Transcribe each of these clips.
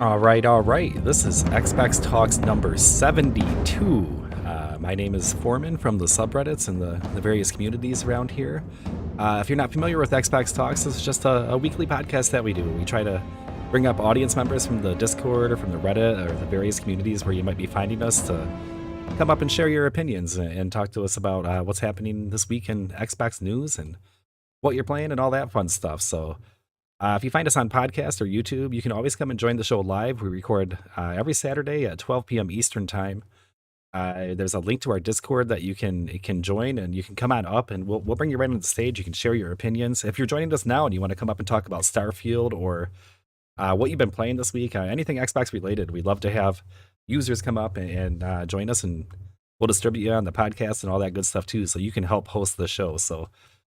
All right, all right. This is Xbox Talks number 72. My name is Foreman from the subreddits and the various communities around here. If you're not familiar with Xbox Talks, this is just a weekly podcast that we do. We try to bring up audience members from the Discord or from the Reddit or the various communities where you might be finding us to come up and share your opinions and talk to us about what's happening this week in Xbox news and what you're playing and all that fun stuff. So if you find us on podcast or YouTube, you can always come and join the show live. We record every Saturday at 12 p.m. Eastern time. There's a link to our Discord that you can join, and you can come on up, and we'll bring you right on the stage. You can share your opinions. If you're joining us now and you want to come up and talk about Starfield or what you've been playing this week, anything Xbox related, we'd love to have users come up and join us, and we'll distribute you on the podcast and all that good stuff too, so you can help host the show. So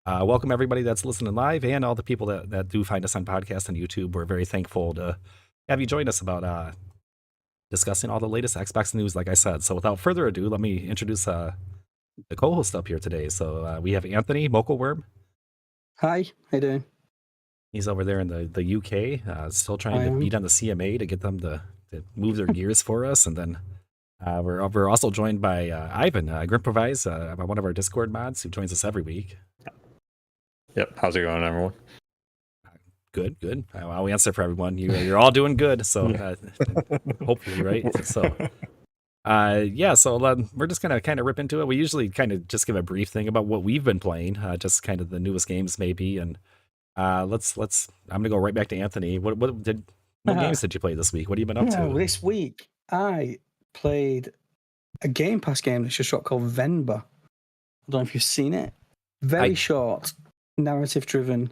welcome everybody that's listening live and all the people that do find us on podcast and YouTube. We're very thankful to have you join us about discussing all the latest Xbox news, like I said. So without further ado, let me introduce the co-host up here today. So we have Anthony Mokelworm. Hi, how you doing? He's over there in the UK, still trying to beat on the CMA to get them to move their gears for us. And then we're also joined by Ivan Grimprovise, one of our Discord mods who joins us every week. Yep. How's it going, everyone? Good. I'll answer for everyone. You're all doing good. So hopefully, right? So so we're just gonna kind of rip into it. We usually kind of just give a brief thing about what we've been playing, just kind of the newest games maybe. And let's. I'm gonna go right back to Anthony. What games did you play this week? What have you been up to? This week I played a Game Pass game that's just called Venba. I don't know if you've seen it. Very short, narrative-driven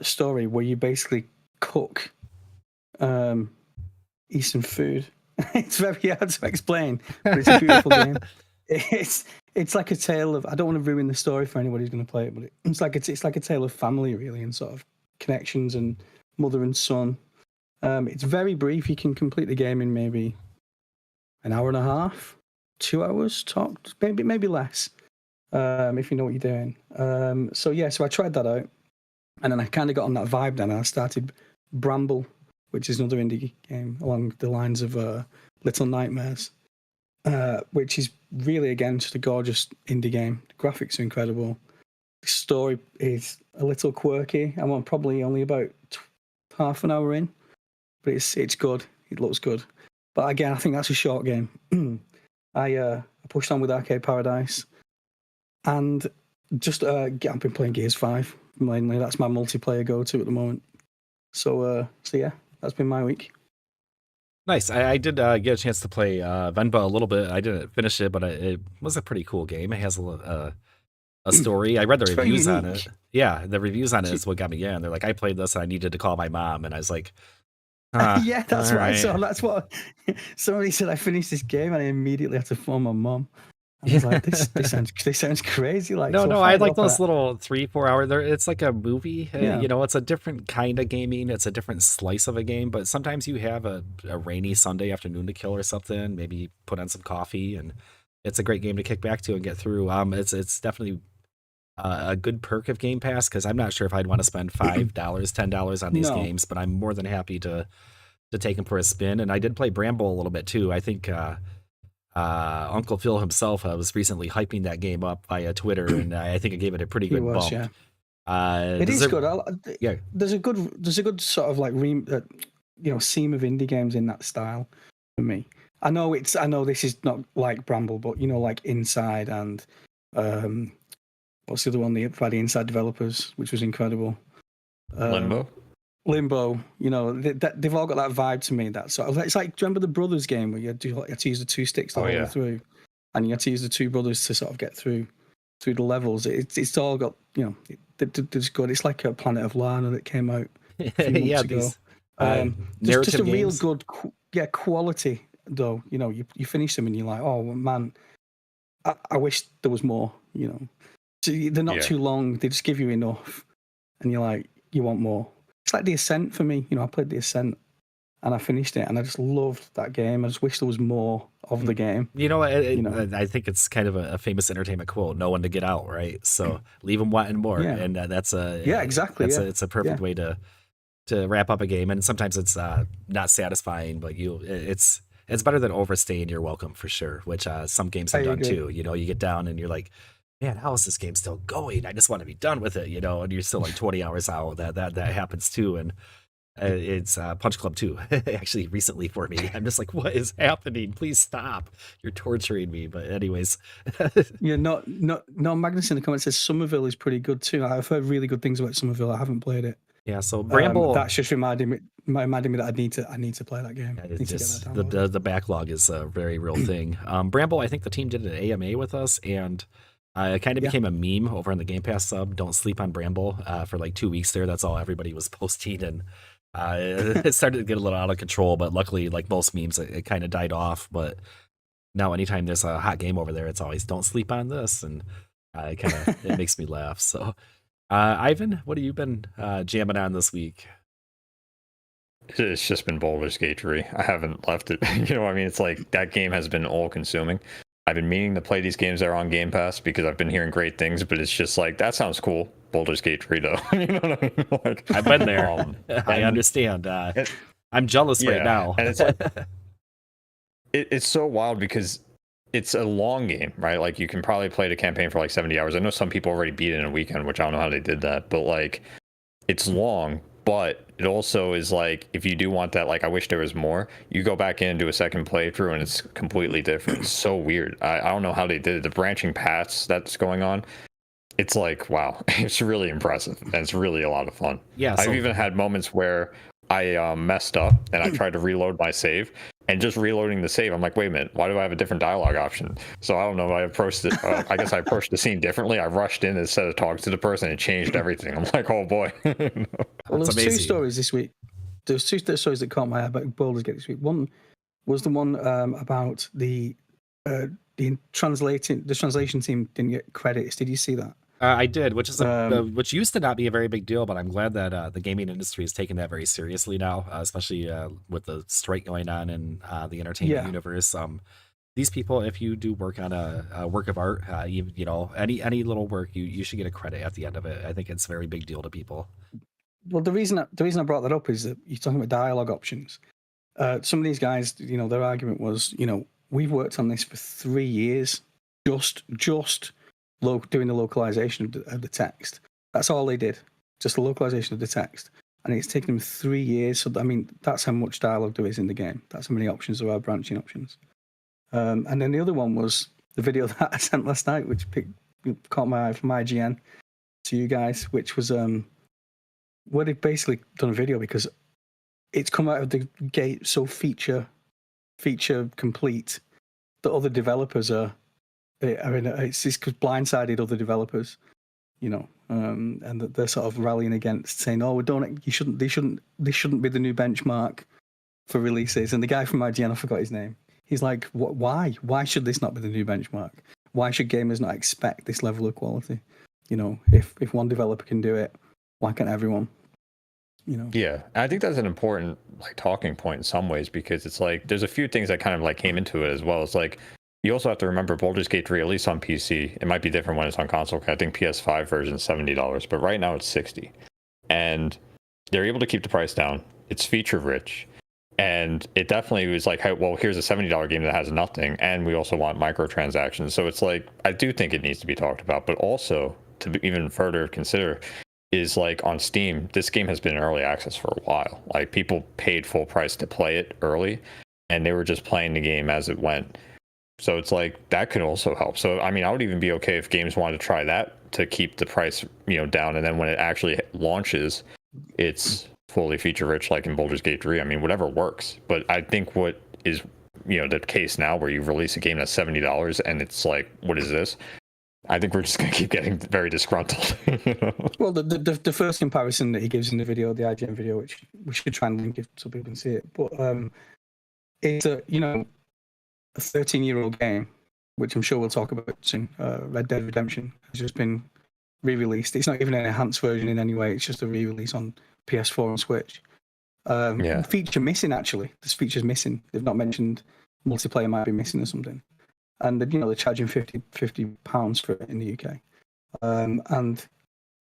story where you basically cook Eastern food. It's very hard to explain, but it's a beautiful game. It's like a tale of. I don't want to ruin the story for anybody who's going to play it, but it's like a tale of family, really, and sort of connections and mother and son. It's very brief. You can complete the game in maybe an hour and a half, 2 hours tops, maybe less. If you know what you're doing. So I tried that out, and then I kind of got on that vibe then, and I started Bramble, which is another indie game along the lines of Little Nightmares, which is really, again, just a gorgeous indie game. The graphics are incredible. The story is a little quirky. I'm probably only about half an hour in, but it's good. It looks good. But again, I think that's a short game. I pushed on with Arcade Paradise. And just I've been playing Gears 5 mainly. That's my multiplayer go-to at the moment. So yeah, that's been my week. Nice. I did get a chance to play Venba a little bit. I didn't finish it, but it was a pretty cool game. It has a story. I read the reviews on it. Yeah, the reviews on it is what got me in. They're like, I played this and I needed to call my mom, and I was like, yeah, that's what I saw. That's what somebody said. I finished this game and I immediately had to phone my mom. I was like, this sounds crazy. Like, no, I like those little 3-4 hour. It's like a movie. Yeah. It's a different kind of gaming. It's a different slice of a game. But sometimes you have a rainy Sunday afternoon to kill or something. Maybe put on some coffee, and it's a great game to kick back to and get through. It's definitely a good perk of Game Pass, because I'm not sure if I'd want to spend $5, $10 on these games, but I'm more than happy to take them for a spin. And I did play Bramble a little bit too. I think. Uncle Phil himself was recently hyping that game up via Twitter, and I think it gave it a pretty good bump. Yeah. It is good. Yeah, there's a good sort of like seam of indie games in that style for me. I know this is not like Bramble, but like Inside and what's the other one? By the Inside developers, which was incredible. Limbo, they've all got that vibe to me. That sort of, it's like, do you remember the Brothers game where you had to use the two sticks to hold through, and you had to use the two brothers to sort of get through the levels. It's all got, it's good. It's like a Planet of Lana that came out a few months ago. Just a real good, quality though. You finish them and you're like, oh man, I wish there was more. So they're not too long. They just give you enough, and you're like, you want more. It's like The Ascent for me. I played The Ascent and I finished it, and I just loved that game. I just wish there was more of the game. I think it's kind of a famous entertainment quote: "No one to get out." Right, so leave them wanting more, and that's exactly. It's a perfect way to to wrap up a game, and sometimes it's not satisfying, but it's better than overstaying your welcome for sure, which some games have I done agree. too. You know, you get down and you're like, man, how is this game still going? I just want to be done with it, you know, and you're still like 20 hours out. That happens too, and it's Punch Club 2 actually recently for me. I'm just like, what is happening? Please stop. You're torturing me. But anyways, Yeah, no, Magnus in the comments says Somerville is pretty good too. I've heard really good things about Somerville. I haven't played it. yeah. So Bramble, That's just reminding me that I need to play that game. it Need to get just that downloaded. the backlog is a very real thing. Bramble, I think the team did an AMA with us, and it kind of became a meme over on the Game Pass sub. Don't sleep on Bramble for like 2 weeks there. That's all everybody was posting, and it started to get a little out of control. But luckily, like most memes, it kind of died off. But now, anytime there's a hot game over there, it's always don't sleep on this, and it makes me laugh. So, Ivan, what have you been jamming on this week? It's just been Baldur's Gate 3. I haven't left it. You know what I mean? It's like that game has been all consuming. I've been meaning to play these games that are on Game Pass because I've been hearing great things, but it's just like, that sounds cool. Baldur's Gate 3 though. You know what I mean? Like, I've been there. I understand. I'm jealous right now. And it's like, it's so wild because it's a long game, right? Like you can probably play the campaign for like 70 hours. I know some people already beat it in a weekend, which I don't know how they did that, but like it's long. But it also is like, if you do want that, like I wish there was more, you go back in and do a second playthrough and it's completely different. It's so weird. I don't know how they did it. The branching paths that's going on, it's like, wow, it's really impressive. And it's really a lot of fun. Yeah, I've even had moments where I messed up and I tried to reload my save, and just reloading the save, I'm like, wait a minute, why do I have a different dialogue option? So I don't know. I approached it. I guess I approached the scene differently. I rushed in instead of talking to the person and changed everything. I'm like, oh boy. Well, there's amazing. two stories this week. There's two stories that caught my eye about Baldur's Gate this week. One was the one about the translation team didn't get credits. Did you see that? I did, which is which used to not be a very big deal, but I'm glad that the gaming industry is taking that very seriously now, especially with the strike going on in the entertainment universe. These people, if you do work on a work of art, you know, any little work, you should get a credit at the end of it. I think it's a very big deal to people. Well, the reason I brought that up is that you're talking about dialogue options. Some of these guys, you know, their argument was, you know, we've worked on this for 3 years, just doing the localization of the text. That's all they did, just the localization of the text. And it's taken them 3 years. So, I mean, that's how much dialogue there is in the game. That's how many options there are, branching options. And then the other one was the video that I sent last night, which caught my eye from IGN to you guys, which was where they've basically done a video because it's come out of the gate so feature complete that other developers are in it's blindsided other developers, you know, and that they're sort of rallying against, saying, "Oh, they shouldn't be the new benchmark for releases." And the guy from IGN, I forgot his name. He's like, "Why? Why should this not be the new benchmark? Why should gamers not expect this level of quality? You know, if one developer can do it, why can't everyone?" You know? Yeah, I think that's an important like talking point in some ways, because it's like there's a few things that kind of like came into it as well. It's like you also have to remember Baldur's Gate 3, at least on PC, it might be different when it's on console. I think PS5 version is $70, but right now it's $60, and they're able to keep the price down. It's feature rich, and it definitely was like, well, here's a $70 game that has nothing, and we also want microtransactions. So it's like, I do think it needs to be talked about, but also to be even further consider is like on Steam, this game has been in early access for a while. Like people paid full price to play it early, and they were just playing the game as it went. So it's like that could also help. So I mean, I would even be okay if games wanted to try that to keep the price, you know, down, and then when it actually launches, it's fully feature rich, like in Baldur's Gate 3. I mean, whatever works. But I think what is, you know, the case now where you release a game that's $70 and it's like, what is this? I think we're just going to keep getting very disgruntled. You know? Well, the first comparison that he gives in the video, the IGN video, which we should try and link it so people can see it, but it's a, you know, a 13-year-old game, which I'm sure we'll talk about soon. Red Dead Redemption has just been re-released. It's not even an enhanced version in any way. It's just a re-release on PS4 and Switch. Feature missing, actually. This feature's missing. They've not mentioned multiplayer might be missing or something. And, you know, they're charging £50 for it in the UK. And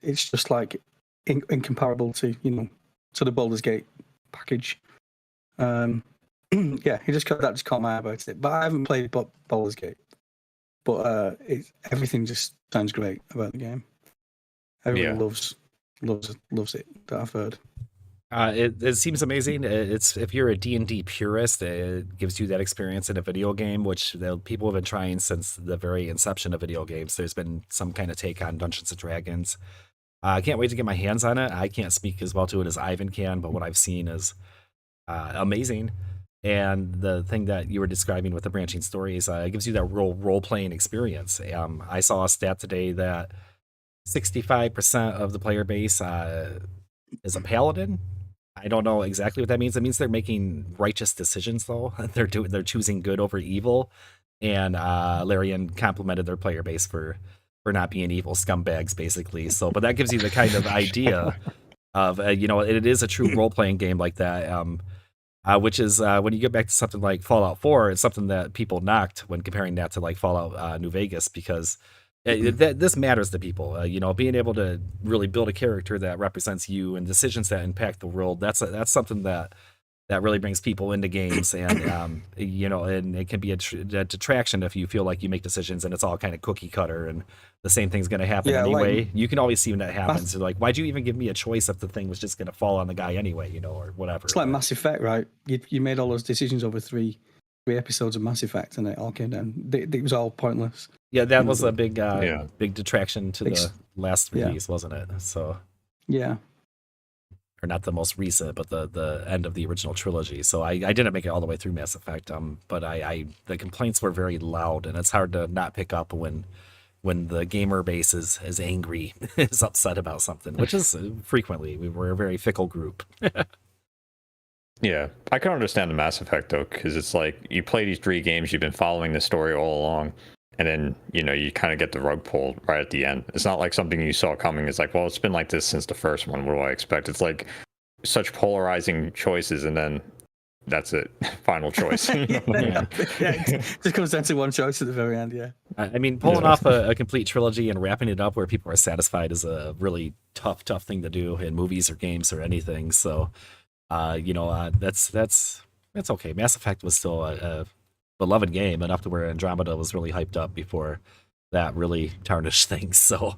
it's just like incomparable to, you know, to the Baldur's Gate package. Yeah, that just caught my eye about it. But I haven't played Baldur's Gate. But everything just sounds great about the game. Everyone loves it that I've heard. It seems amazing. It's if you're a D&D purist, it gives you that experience in a video game, which people have been trying since the very inception of video games. There's been some kind of take on Dungeons and Dragons. I can't wait to get my hands on it. I can't speak as well to it as Ivan can, but what I've seen is amazing. And the thing that you were describing with the branching stories, it gives you that role-playing experience. I saw a stat today that 65% of the player base is a paladin. I don't know exactly what that means. It means they're making righteous decisions, though. They're choosing good over evil. And Larian complimented their player base for not being evil scumbags, basically. So, but that gives you the kind of idea of it is a true role-playing game like that. Which is when you get back to something like Fallout 4, it's something that people knocked when comparing that to like Fallout New Vegas, because this matters to people. Being able to really build a character that represents you and decisions that impact the world, that's something that really brings people into games, and and it can be a detraction if you feel like you make decisions and it's all kind of cookie cutter and the same thing's going to happen anyway. Like, you can always see when that happens. So like, why'd you even give me a choice if the thing was just going to fall on the guy anyway, or whatever. It's like Mass Effect, right? You made all those decisions over three episodes of Mass Effect, and it all came down. It was all pointless. Yeah, that was a big detraction to the last release, wasn't it? So yeah. Or not the most recent, but the end of the original trilogy. So I didn't make it all the way through Mass Effect. But the complaints were very loud, and it's hard to not pick up when the gamer base is angry, is upset about something, which is frequently. We're a very fickle group. Yeah, I can understand the Mass Effect though, because it's like you play these 3 games, you've been following the story all along, and then you kind of get the rug pulled right at the end. It's not like something you saw coming. It's like, well, it's been like this since the first one. What do I expect? It's like such polarizing choices, and then that's it. Final choice. It just comes down to one choice at the very end. Yeah. I mean, pulling off a complete trilogy and wrapping it up where people are satisfied is a really tough thing to do in movies or games or anything. So, that's okay. Mass Effect was still a beloved game enough to where Andromeda was really hyped up before that really tarnished things. So,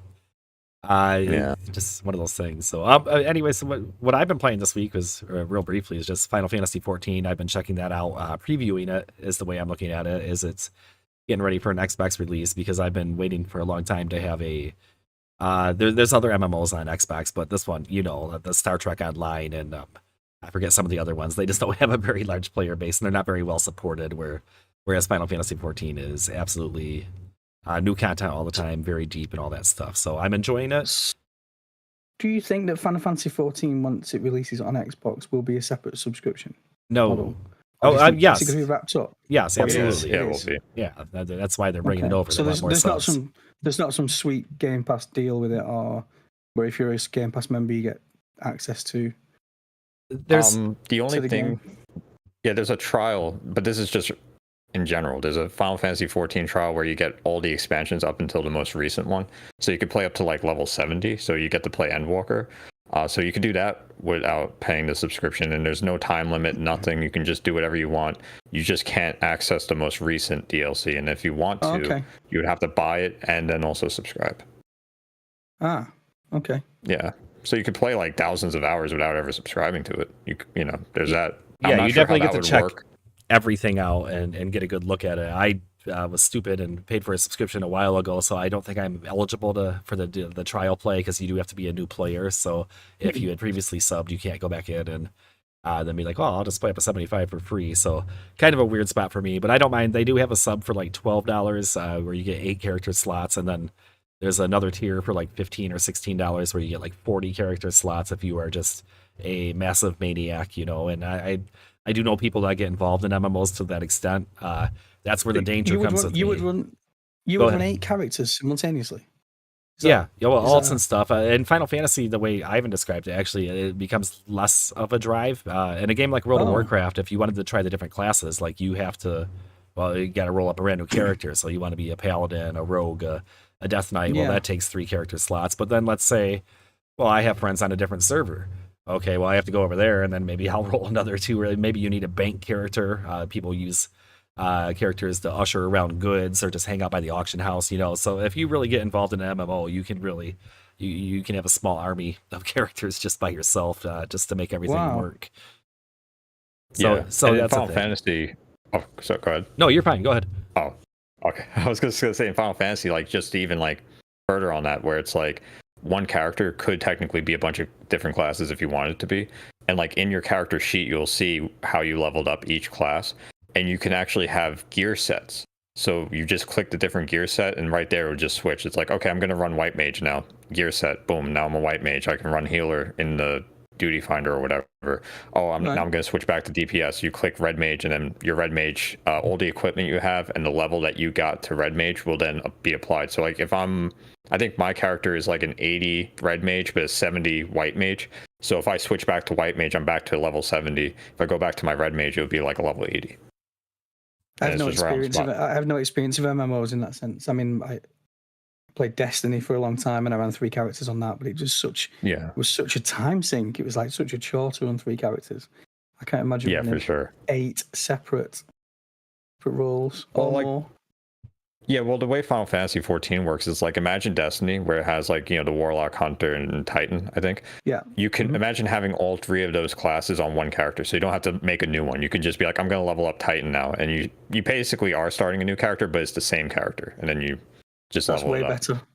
just one of those things. So, anyway, so what I've been playing this week was real briefly is just Final Fantasy 14. I've been checking that out. Previewing it is the way I'm looking at it. Is it's getting ready for an Xbox release, because I've been waiting for a long time to have a. There's other MMOs on Xbox, but this one, the Star Trek Online and I forget some of the other ones. They just don't have a very large player base, and they're not very well supported. Whereas Final Fantasy 14 is absolutely new content all the time, very deep and all that stuff. So I'm enjoying it. Do you think that Final Fantasy 14, once it releases on Xbox, will be a separate subscription? No. Is Yes. it going to be wrapped up? Yes, absolutely. Yeah, it will be. Yeah, that's why they're bringing it over. So there's not some sweet Game Pass deal with it, or where if you're a Game Pass member, you get access to. There's the only thing. Yeah, there's a trial, but this is just in general. There's a Final Fantasy 14 trial where you get all the expansions up until the most recent one. So you could play up to like level 70. So you get to play Endwalker. So you could do that without paying the subscription, and there's no time limit, nothing. You can just do whatever you want. You just can't access the most recent DLC. And if you want to, you would have to buy it and then also subscribe. Ah, okay. Yeah. So you could play like thousands of hours without ever subscribing to it. There's that. Yeah, you definitely get to check everything out and get a good look at it. I was stupid and paid for a subscription a while ago, so I don't think I'm eligible for the trial play, because you do have to be a new player. So if you had previously subbed, you can't go back in and then be like, oh, I'll just play up to 75 for free. So kind of a weird spot for me, but I don't mind. They do have a sub for like $12 where you get 8 character slots, and then there's another tier for like $15 or $16 where you get like 40 character slots if you are just a massive maniac, and I do know people that get involved in MMOs to that extent. That's where the danger comes. You would run 8 characters simultaneously. Alts and stuff. In Final Fantasy, the way Ivan described it, actually, it becomes less of a drive. In a game like World of Warcraft, if you wanted to try the different classes, like you got to roll up a brand new character. So you want to be a paladin, a rogue, a death knight. Well, that takes 3 character slots. But then let's say, I have friends on a different server. okay, well, I have to go over there, and then maybe I'll roll another 2. Or maybe you need a bank character. People use characters to usher around goods or just hang out by the auction house, So if you really get involved in an MMO, you can really you can have a small army of characters just by yourself, just to make everything Wow. work. So and that's in a Final thing. Fantasy. Oh, so go ahead. No, you're fine. Go ahead. Oh, okay. I was just gonna say in Final Fantasy, like just to even like further on that, where it's like one character could technically be a bunch of different classes if you want it to be, and like in your character sheet, you'll see how you leveled up each class, and you can actually have gear sets. So you just click the different gear set, and right there it will just switch. It's like, okay, I'm gonna run white mage now. Gear set, boom. Now I'm a white mage. I can run healer in the duty finder or whatever. Oh, now I'm going to switch back to DPS. You click red mage, and then your red mage, all the equipment you have and the level that you got to red mage will then be applied. So like I think my character is like an 80 red mage, but a 70 white mage. So if I switch back to white mage, I'm back to level 70. If I go back to my red mage, it would be like a level 80. I have no experience of MMOs in that sense. I mean, I played Destiny for a long time, and I ran 3 characters on that. But it was such a time sink. It was like such a chore to run 3 characters. I can't imagine. Yeah, for sure. 8 separate roles or more. Yeah, well, the way Final Fantasy 14 works is like imagine Destiny, where it has like the Warlock, Hunter, and Titan. I think. Yeah. You can imagine having all 3 of those classes on one character, so you don't have to make a new one. You could just be like, I'm going to level up Titan now, and you basically are starting a new character, but it's the same character, and then you just level it up. That's way better.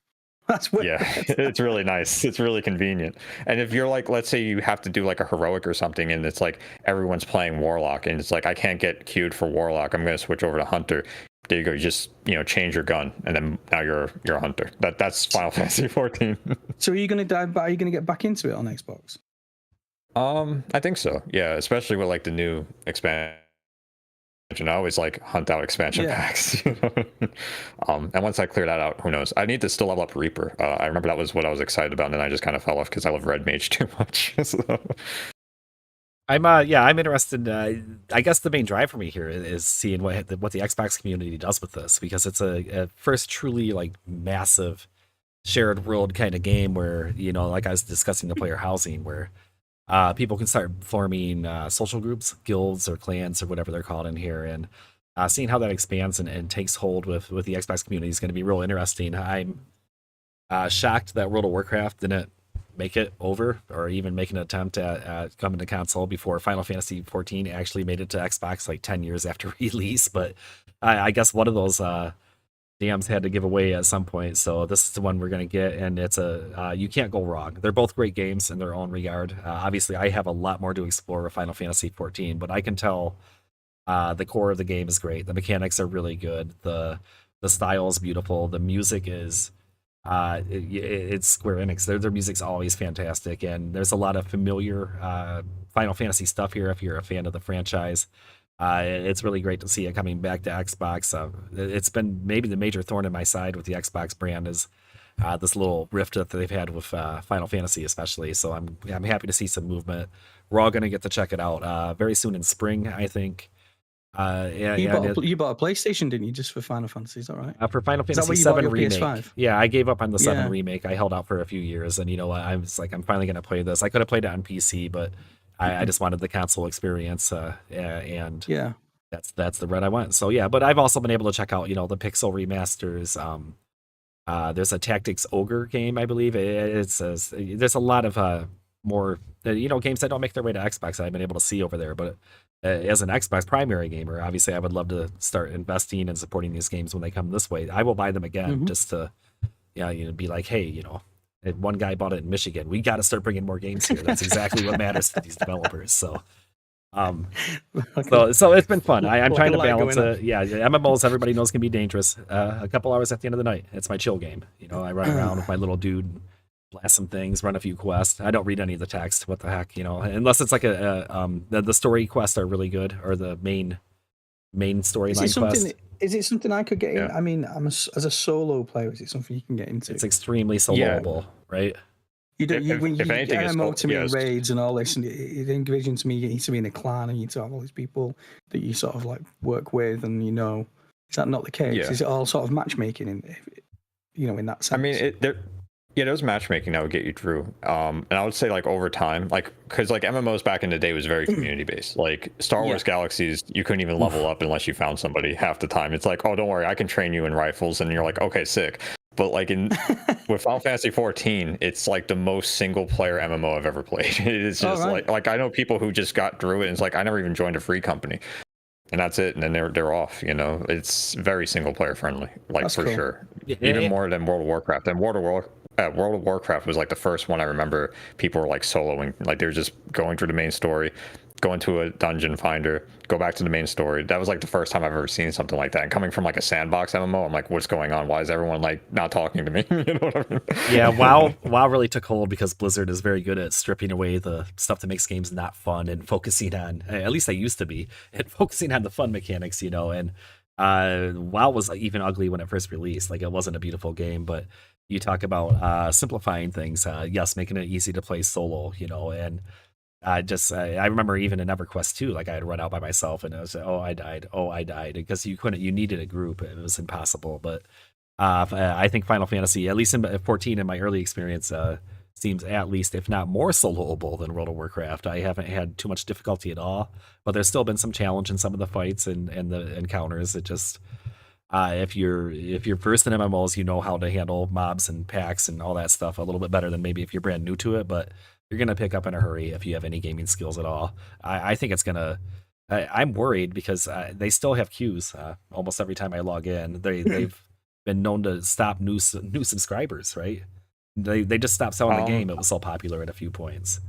That's way better. It's really nice. It's really convenient. And if you're like, let's say you have to do like a heroic or something, and it's like everyone's playing Warlock, and it's like I can't get queued for Warlock. I'm going to switch over to Hunter. There you go. You just change your gun, and then now you're a hunter. That's Final Fantasy 14. So are you going to dive back? Are you going to get back into it on Xbox? I think so. Yeah, especially with like the new expansion. I always like hunt out expansion packs. And once I clear that out, who knows? I need to still level up Reaper. I remember that was what I was excited about, and then I just kind of fell off because I love Red Mage too much. So. I'm interested. I guess the main drive for me here is seeing what the Xbox community does with this, because it's a first truly like massive shared world kind of game where like I was discussing the player housing, where people can start forming social groups, guilds, or clans, or whatever they're called in here, and seeing how that expands and takes hold with the Xbox community is going to be real interesting. I'm shocked that World of Warcraft didn't make it over, or even make an attempt at coming to console before Final Fantasy 14 actually made it to Xbox like 10 years after release. But I guess one of those DMs had to give away at some point, so this is the one we're going to get, and it's you can't go wrong. They're both great games in their own regard. Obviously, I have a lot more to explore with Final Fantasy 14, but I can tell the core of the game is great. The mechanics are really good. The style is beautiful. The music is it's Square Enix. Their music's always fantastic, and there's a lot of familiar Final Fantasy stuff here if you're a fan of the franchise. It's really great to see it coming back to Xbox. It's been maybe the major thorn in my side with the Xbox brand is this little rift that they've had with Final Fantasy, especially. So I'm happy to see some movement. We're all going to get to check it out very soon in spring, I think. You bought a PlayStation, didn't you, just for Final Fantasy? Is that right? For Final Fantasy 7 remake. PS5? Yeah, I gave up on the 7 remake. I held out for a few years, and I was like, I'm finally going to play this. I could have played it on PC, but I just wanted the console experience, and that's the route I went. So yeah, but I've also been able to check out the Pixel remasters. There's a Tactics Ogre game, I believe. There's a lot of more games that don't make their way to Xbox that I've been able to see over there. But as an Xbox primary gamer, obviously I would love to start investing and supporting these games when they come this way. I will buy them again just to be like, hey, one guy bought it in Michigan. We got to start bringing more games here. That's exactly what matters to these developers. So, so it's been fun. I'm trying to balance it. Yeah, MMOs, everybody knows, can be dangerous. A couple hours at the end of the night, it's my chill game. I run around with my little dude, blast some things, run a few quests. I don't read any of the text. What the heck, unless it's like the story quests are really good, or the main storyline quest. Is it something I could get in? I mean, as a solo player, is it something you can get into? It's extremely soloable, right? You don't. When you get MMO to me in raids and all this, and it envisions me you need to be in a clan and you need to have all these people that you sort of like work with, and is that not the case? Is it all sort of matchmaking in that sense? I mean, Yeah, there was matchmaking that would get you through. And I would say like over time, like because like MMOs back in the day was very community based. Like Star Wars Galaxies, you couldn't even level up unless you found somebody half the time. It's like, oh, don't worry, I can train you in rifles, and you're like, okay, sick. But like with Final Fantasy 14, it's like the most single player MMO I've ever played. It is just like I know people who just got through it, and it's like I never even joined a free company, and that's it. And then they're off. You know, it's very single player friendly, like that's for cool. Sure. Even more than World of Warcraft. And World of Warcraft was like the first one I remember people were like soloing, like they were just going through the main story, go into a dungeon finder, go back to the main story. That was like the first time I've ever seen something like that. And coming from like a sandbox MMO, I'm like, what's going on? Why is everyone like not talking to me? You know what I mean? Yeah, WoW really took hold because Blizzard is very good at stripping away the stuff that makes games not fun and focusing on, at least they used to be, and focusing on the fun mechanics, you know. And WoW was even ugly when it first released. Like it wasn't a beautiful game, but you talk about simplifying things. Yes, making it easy to play solo, you know, and I remember even in EverQuest 2, like I had run out by myself and I was, I died because you needed a group. It was impossible. But I think Final Fantasy, at least in 14 in my early experience, seems at least, if not more soloable than World of Warcraft. I haven't had too much difficulty at all, but there's still been some challenge in some of the fights and the encounters. It just, if you're versed in MMOs, you know how to handle mobs and packs and all that stuff a little bit better than maybe if you're brand new to it, but you're going to pick up in a hurry if you have any gaming skills at all. I think it's going to... I'm worried because they still have queues almost every time I log in. They've been known to stop new subscribers, right? They just stopped selling the game. It was so popular at a few points.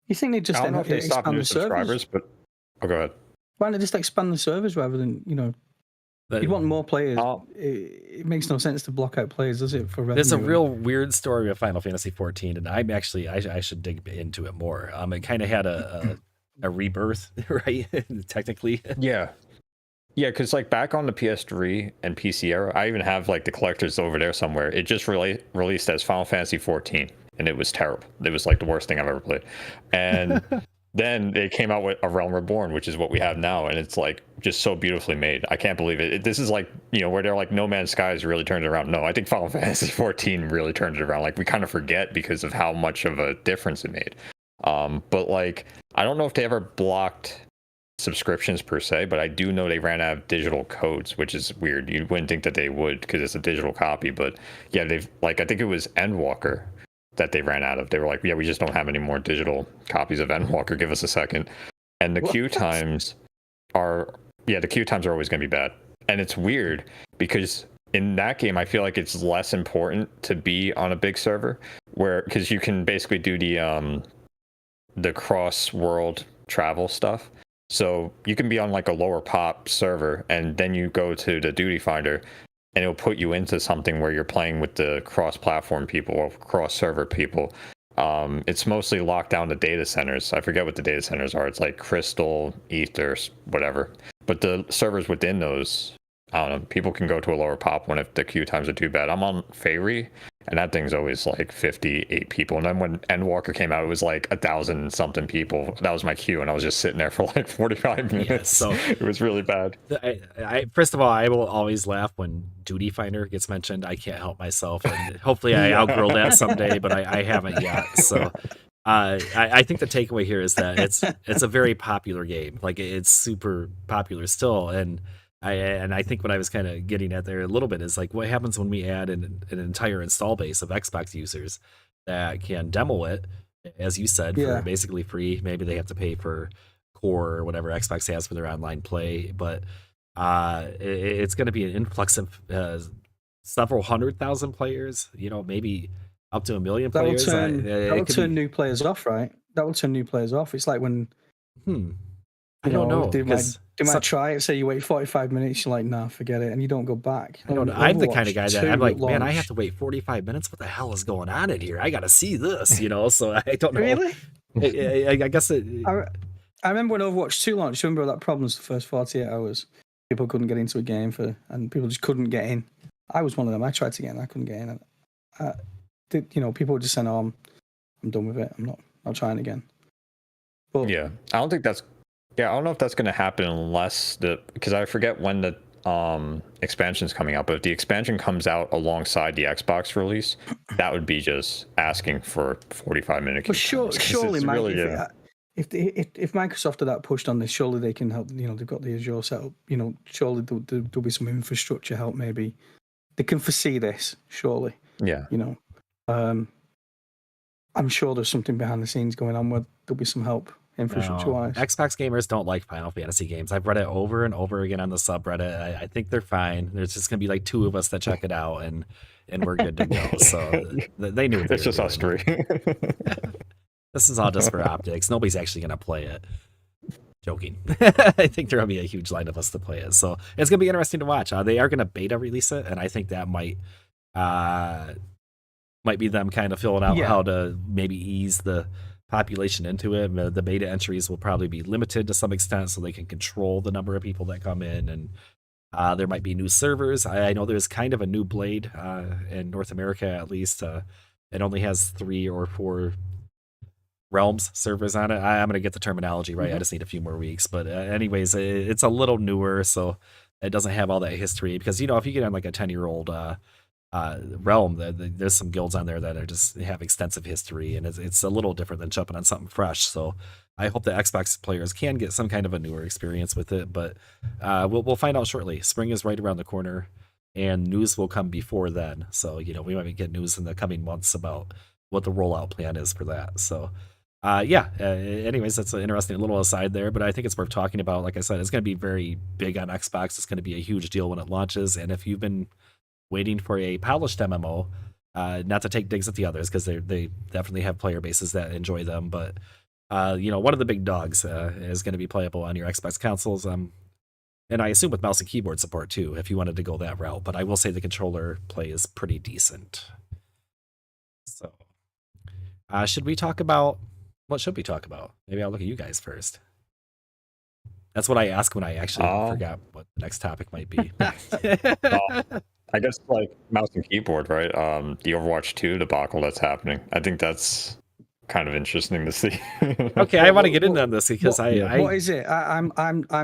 You think they just... I don't know if they stopped new subscribers, but... Oh, go ahead. Why don't they just expand the servers rather than, you know... You want more players. It makes no sense to block out players, does it? For revenue? There's a real weird story of Final Fantasy 14, and I'm actually I should dig into it more. It kind of had a rebirth, right? Technically. Yeah, because like back on the PS3 and PC era, I even have like the collectors over there somewhere. It just released as Final Fantasy 14, and it was terrible. It was like the worst thing I've ever played, and. Then they came out with A Realm Reborn, which is what we have now, and it's like just so beautifully made. I can't believe it. This is like, you know, where they're like No Man's Skies really turned it around. No, I think Final Fantasy 14 really turned it around. Like we kind of forget because of how much of a difference it made. But like I don't know if they ever blocked subscriptions per se, but I do know they ran out of digital codes, which is weird. You wouldn't think that they would because it's a digital copy, but yeah, they've like I think it was Endwalker that they ran out of. They were like, yeah, we just don't have any more digital copies of Endwalker. Give us a second. And the queue times are always going to be bad. And it's weird because in that game, I feel like it's less important to be on a big server because you can basically do the cross world travel stuff. So you can be on like a lower pop server and then you go to the duty finder and it'll put you into something where you're playing with the cross-platform people or cross-server people. It's mostly locked down to data centers. I forget what the data centers are. It's like Crystal, Ether, whatever. But the servers within those, I don't know, people can go to a lower pop one if the queue times are too bad. I'm on Fairy, and that thing's always like 58 people. And then when Endwalker came out, it was like 1,000 something people. That was my queue, and I was just sitting there for like 45 minutes. Yeah, so it was really bad. First of all, I will always laugh when Duty Finder gets mentioned. I can't help myself, and hopefully I outgrow that someday, but I haven't yet. So I think the takeaway here is that it's a very popular game. Like it's super popular still, and I think what I was kind of getting at there a little bit is like what happens when we add an entire install base of Xbox users that can demo it, as you said, for basically free. Maybe they have to pay for Core or whatever Xbox has for their online play, but it's going to be an influx of several 100,000 players, you know, maybe up to 1 million players. That will turn new players off, right? That will turn new players off. It's like when... I don't know. They might try it, say you wait 45 minutes, you're like, nah, forget it, and you don't go back. I don't know. I'm the kind of guy that I'm like, man, I have to wait 45 minutes. What the hell is going on in here? I got to see this, you know? So I don't know. Really? I guess it... I remember when Overwatch 2 launched, remember that problems the first 48 hours? People couldn't get into a game and people just couldn't get in. I was one of them. I tried to get in, I couldn't get in. People were just saying, oh, I'm done with it. I'm not trying again. But yeah, I don't know if that's going to happen unless because I forget when the expansions coming out, but if the expansion comes out alongside the Xbox release, that would be just asking for 45-minute. But surely, Mike, really, if Microsoft are that pushed on this, surely they can help. You know, they've got the Azure setup. You know, surely there'll be some infrastructure help. Maybe they can foresee this. Surely, yeah. You know, I'm sure there's something behind the scenes going on where there'll be some help infrastructure-wise. Xbox gamers don't like Final Fantasy games. I've read it over and over again on the subreddit. I think they're fine. There's just gonna be like 2 of us that check it out, and we're good to go. So they knew. It's just us 3. This is all just for optics. Nobody's actually gonna play it. Joking. I think there'll be a huge line of us to play it. So it's gonna be interesting to watch. They are gonna beta release it, and I think that might be them kind of filling out how to maybe ease the population into it. The beta entries will probably be limited to some extent so they can control the number of people that come in, and there might be new servers. I know there's kind of a new Blade in North America, at least. It only has 3 or 4 Realms servers on it. I'm going to get the terminology right. I just need a few more weeks. But anyways, it's a little newer, so it doesn't have all that history. Because, you know, if you get on like a 10-year-old Realm, there's some guilds on there that have extensive history, and it's a little different than jumping on something fresh. So I hope that Xbox players can get some kind of a newer experience with it, but we'll find out shortly. Spring is right around the corner, and news will come before then. So, you know, we might get news in the coming months about what the rollout plan is for that. So anyways, that's an interesting little aside there, but I think it's worth talking about. Like I said, it's going to be very big on Xbox. It's going to be a huge deal when it launches, and if you've been waiting for a polished MMO, not to take digs at the others, because they definitely have player bases that enjoy them, but you know, one of the big dogs is going to be playable on your Xbox consoles, and I assume with mouse and keyboard support too, if you wanted to go that route. But I will say the controller play is pretty decent. So should we talk about what should we talk about? Maybe I'll look at you guys first. That's what I ask when I actually forgot what the next topic might be. I guess like mouse and keyboard, right? The Overwatch 2 debacle that's happening. I think that's kind of interesting to see. Okay, I want to get in on this because what is it? I'm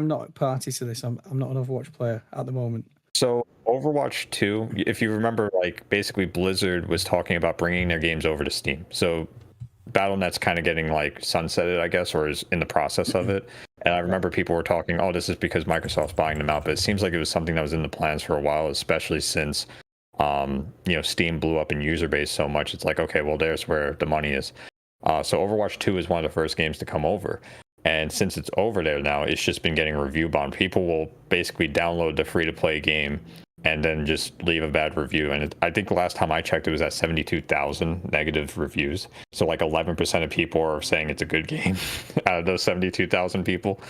not party to this. I'm not an Overwatch player at the moment. So Overwatch 2, if you remember, like basically Blizzard was talking about bringing their games over to Steam. So Battle.net's kind of getting like sunsetted, I guess, or is in the process of it. And I remember people were talking, oh, this is because Microsoft's buying them out. But it seems like it was something that was in the plans for a while, especially since, you know, Steam blew up in user base so much. It's like, okay, well, there's where the money is. So Overwatch 2 is one of the first games to come over. And since it's over there now, it's just been getting review bombed. People will basically download the free-to-play game and then just leave a bad review. And I think the last time I checked, it was at 72,000 negative reviews. So like 11% of people are saying it's a good game out of those 72,000 people.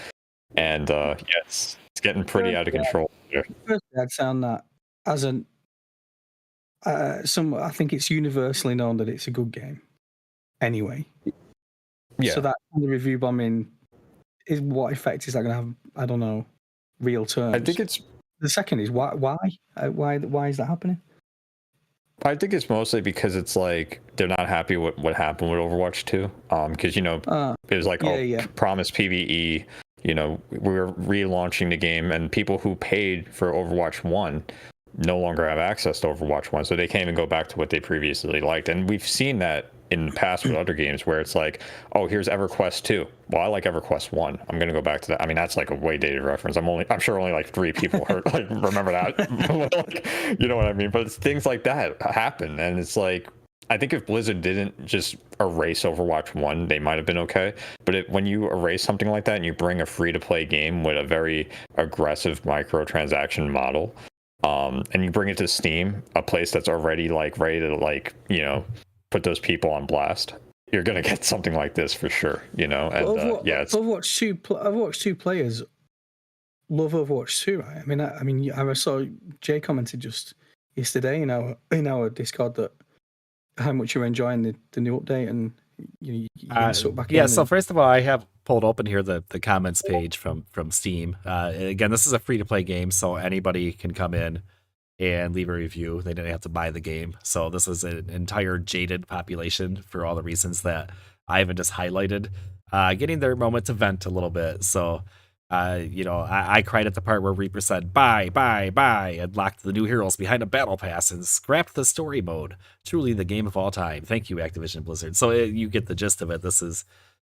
And it's getting pretty out of control. Firstly, I'd sound that as an I think it's universally known that it's a good game. Anyway, yeah. So that the review bombing is what effect is that going to have? I don't know. Real terms. I think it's. The second is why is that happening? I think it's mostly because it's like they're not happy with what happened with Overwatch 2. Because it was like promised PvE. You know, we're relaunching the game, and people who paid for Overwatch 1 no longer have access to Overwatch 1, so they can't even go back to what they previously liked. And we've seen that in the past with other games where it's like, oh, here's EverQuest 2. Well, I like EverQuest 1. I'm going to go back to that. I mean, that's like a way dated reference. I'm sure only like 3 people like remember that. Like, you know what I mean? But it's things like that happen. And it's like, I think if Blizzard didn't just erase Overwatch 1, they might have been okay. But when you erase something like that and you bring a free-to-play game with a very aggressive microtransaction model, and you bring it to Steam, a place that's already like ready to like, you know, put those people on blast, you're gonna get something like this for sure, you know. And it's Overwatch 2 players love Overwatch 2, right? I mean, I saw Jay commented just yesterday in our Discord that how much you're enjoying the new update, and you suck back in. Yeah. So first of all, I have pulled open here the comments page from Steam. Again, this is a free to play game, so anybody can come in and leave a review. They didn't have to buy the game. So this is an entire jaded population for all the reasons that Ivan just highlighted, getting their moment to vent a little bit. So I cried at the part where Reaper said, "Bye, bye, bye," and locked the new heroes behind a battle pass and scrapped the story mode. Truly the game of all time. Thank you, Activision Blizzard. So you get the gist of it. This is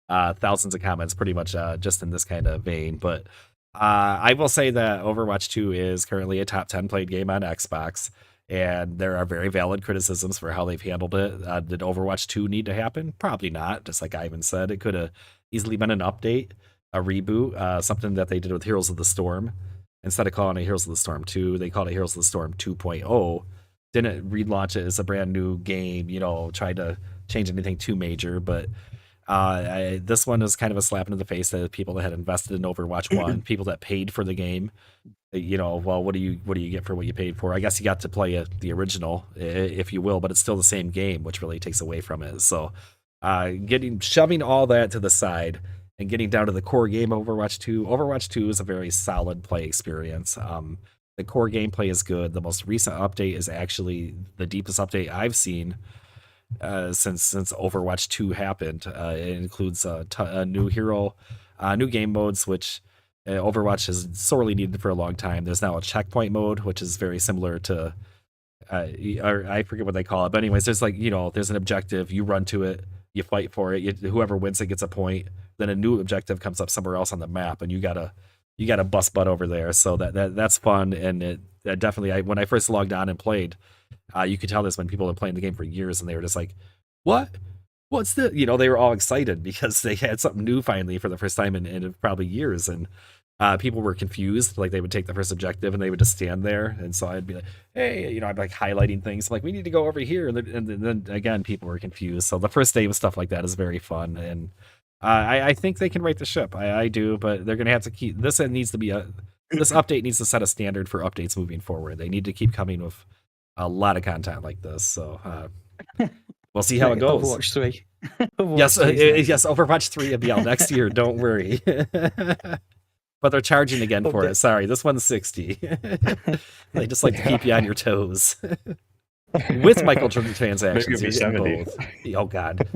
thousands of comments pretty much just in this kind of vein. But I will say that Overwatch 2 is currently a top 10 played game on Xbox. And there are very valid criticisms for how they've handled it. Did Overwatch 2 need to happen? Probably not. Just like Ivan said, it could have easily been an update, a reboot, something that they did with Heroes of the Storm. Instead of calling it Heroes of the Storm 2, they called it Heroes of the Storm 2.0. Didn't relaunch it as a brand new game, tried to change anything too major. But this one is kind of a slap into the face to people that had invested in Overwatch 1, people that paid for the game. Well, what do you get for what you paid for? I guess you got to play the original, if you will, but it's still the same game, which really takes away from it. So shoving all that to the side and getting down to the core game of Overwatch 2. Overwatch 2 is a very solid play experience. The core gameplay is good. The most recent update is actually the deepest update I've seen since Overwatch 2 happened. It includes a new hero, new game modes, which Overwatch has sorely needed for a long time. There's now a checkpoint mode, which is very similar to, or I forget what they call it. But anyways, there's there's an objective. You run to it, you fight for it. Whoever wins it gets a point. Then a new objective comes up somewhere else on the map, and you gotta bust butt over there. So that's fun, and it definitely. When I first logged on and played, you could tell this when people have been playing the game for years, and they were just like, "What? What's the?" They were all excited because they had something new finally for the first time in probably years, and people were confused. Like they would take the first objective and they would just stand there, and so I'd be like, "Hey," I'd be like highlighting things like we need to go over here, and then again people were confused. So the first day with stuff like that is very fun, and I think they can right the ship. I do, but they're gonna have to keep this. It needs to be this update needs to set a standard for updates moving forward. They need to keep coming with a lot of content like this. So we'll see how it goes. Overwatch 3. Yes, Overwatch 3 will be out next year. Don't worry. But they're charging again for it. Sorry, this one's $60. They just like to keep you on your toes. With microtransactions, Maybe you're getting both. Oh God.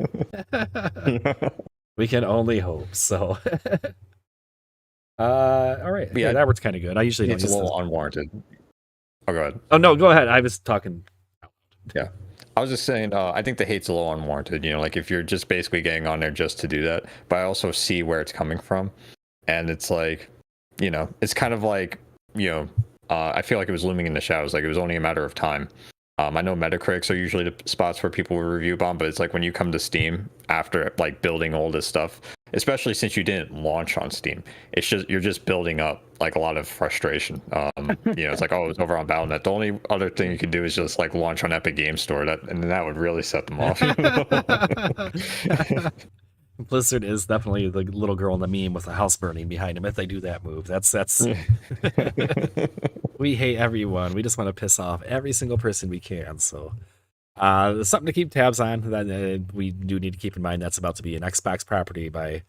We can only hope. So, all right. Yeah, that works kind of good. I usually don't it's a little unwarranted. Oh, go ahead. Oh no, go ahead. I was talking. Yeah, I was just saying. I think the hate's a little unwarranted. Like if you're just basically getting on there just to do that, but I also see where it's coming from, and it's like, it's kind of like, I feel like it was looming in the shadows. Like it was only a matter of time. I know Metacritics are usually the spots where people will review bomb, but it's like when you come to Steam after like building all this stuff, especially since you didn't launch on Steam, it's just you're just building up like a lot of frustration. It's like, oh, it's over on Battle.net. The only other thing you could do is just like launch on Epic Game Store, and that would really set them off. Blizzard is definitely the little girl in the meme with the house burning behind him if they do that move. That's we hate everyone. We just want to piss off every single person we can. So something to keep tabs on that we do need to keep in mind. That's about to be an Xbox property by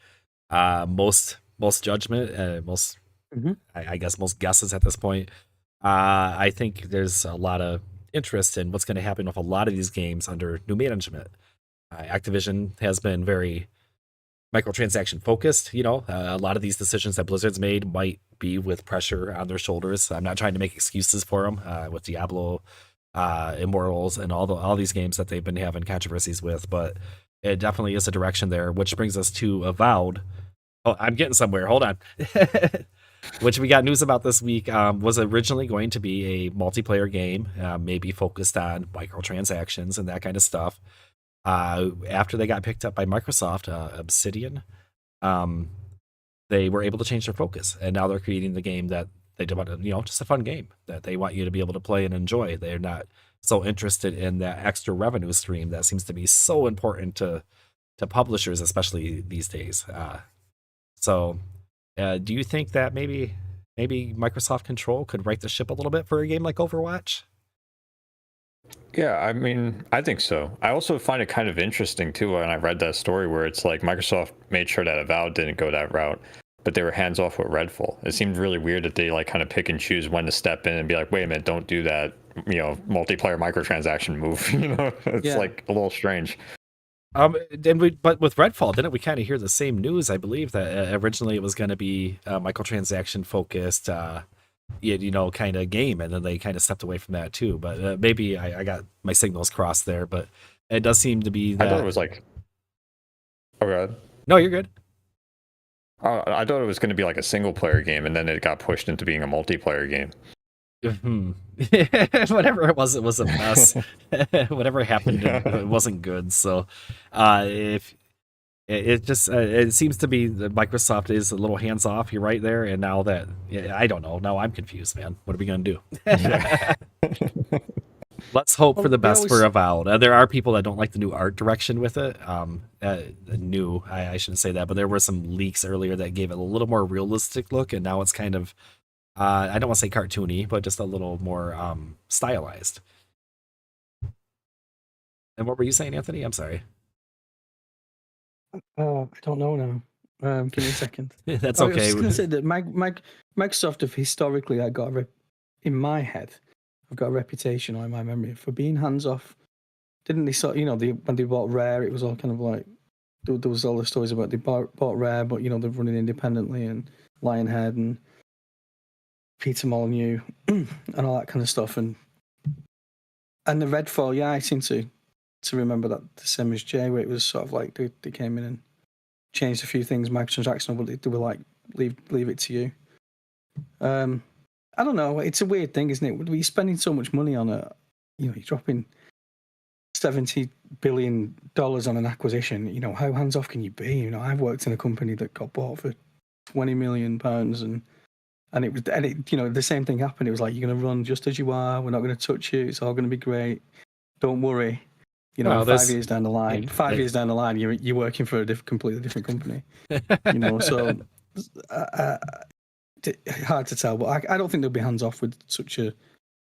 most judgment, most I guess most guesses at this point. I think there's a lot of interest in what's going to happen with a lot of these games under new management. Activision has been very microtransaction focused. A lot of these decisions that Blizzard's made might be with pressure on their shoulders. I'm not trying to make excuses for them with Diablo, Immortals, and all these games that they've been having controversies with, but it definitely is a direction there, which brings us to Avowed. Oh, I'm getting somewhere. Hold on. Which we got news about this week, was originally going to be a multiplayer game, maybe focused on microtransactions and that kind of stuff. After they got picked up by Microsoft, Obsidian, they were able to change their focus, and now they're creating the game that they want to, just a fun game that they want you to be able to play and enjoy. They're not so interested in that extra revenue stream that seems to be so important to publishers, especially these days. So do you think that maybe Microsoft Control could right the ship a little bit for a game like Overwatch? Yeah, I mean, I think so. I also find it kind of interesting too when I read that story where it's like Microsoft made sure that Avowed didn't go that route, but they were hands off with Redfall. It seemed really weird that they like kind of pick and choose when to step in and be like, wait a minute, don't do that, multiplayer microtransaction move. It's like a little strange. But with Redfall, didn't we kind of hear the same news? I believe that originally it was going to be a microtransaction focused, kind of game, and then they kind of stepped away from that too. But maybe I got my signals crossed there. But it does seem to be that. I thought it was like. Oh god. No, you're good. I thought it was going to be like a single player game, and then it got pushed into being a multiplayer game. Whatever it was a mess. Whatever happened, it wasn't good. So, if it just it seems to be that Microsoft is a little hands off. You're right there, and now that I don't know. Now I'm confused, man. What are we gonna do? Let's hope for the best for Avowed. There are people that don't like the new art direction with it. I shouldn't say that, but there were some leaks earlier that gave it a little more realistic look, and now it's kind of, I don't want to say cartoony, but just a little more stylized. And what were you saying, Anthony? I'm sorry. I don't know now. Give me a second. That's I okay. was going to say that Microsoft have historically, in my head, I've got a reputation, or in my memory, for being hands off. Didn't they sort? When they bought Rare, it was all kind of like there was all the stories about they bought Rare, but they're running independently, and Lionhead and Peter Molyneux and all that kind of stuff, and the Redfall. Yeah, I seem to remember that the same as Jay, where it was sort of like they came in and changed a few things, microtransactional, but they were like leave it to you. I don't know. It's a weird thing, isn't it? When you're spending so much money on it, you're dropping $70 billion on an acquisition. How hands off can you be? I've worked in a company that got bought for £20 million, and it was, the same thing happened. It was like, you're going to run just as you are. We're not going to touch you. It's all going to be great. Don't worry. 5 years down the line, you're working for a completely different company. So. Hard to tell, but I don't think they'll be hands off with such a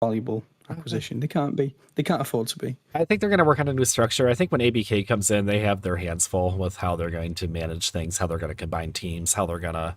valuable acquisition. They can't be. They can't afford to be. I think they're going to work on a new structure. I think when ABK comes in, they have their hands full with how they're going to manage things, how they're going to combine teams, how they're going to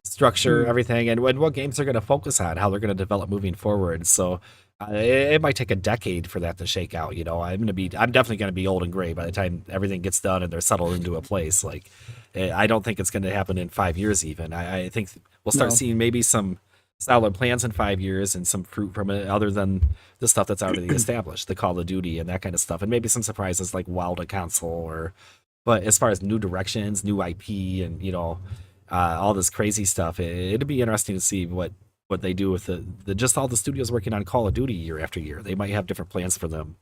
structure everything, and what games they're going to focus on, how they're going to develop moving forward. So it might take a decade for that to shake out. I'm definitely going to be old and gray by the time everything gets done and they're settled into a place. Like, I don't think it's going to happen in 5 years even. I think we'll start seeing maybe some solid plans in 5 years and some fruit from it, other than the stuff that's already established, the Call of Duty and that kind of stuff, and maybe some surprises like WoW to console. But as far as new directions, new IP, and all this crazy stuff, it'd be interesting to see what they do with the just all the studios working on Call of Duty year after year. They might have different plans for them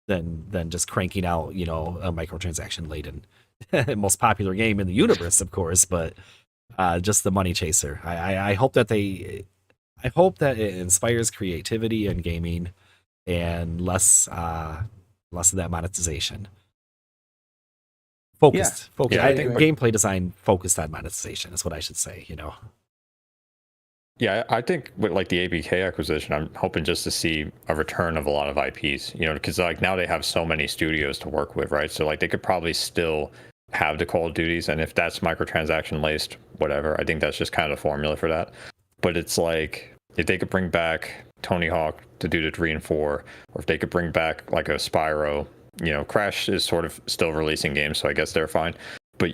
than just cranking out a microtransaction laden most popular game in the universe, of course, but just the money chaser. I hope that it inspires creativity in gaming and less of that monetization. Focused. Yeah, I think gameplay design focused on monetization is what I should say. Yeah, I think with like the ABK acquisition, I'm hoping just to see a return of a lot of IPs, because like now they have so many studios to work with, right? So like they could probably still have the Call of Duties, and if that's microtransaction laced, whatever, I think that's just kind of the formula for that. But it's like, if they could bring back Tony Hawk to do the 3 and 4, or if they could bring back like a Spyro, Crash is sort of still releasing games, so I guess they're fine. But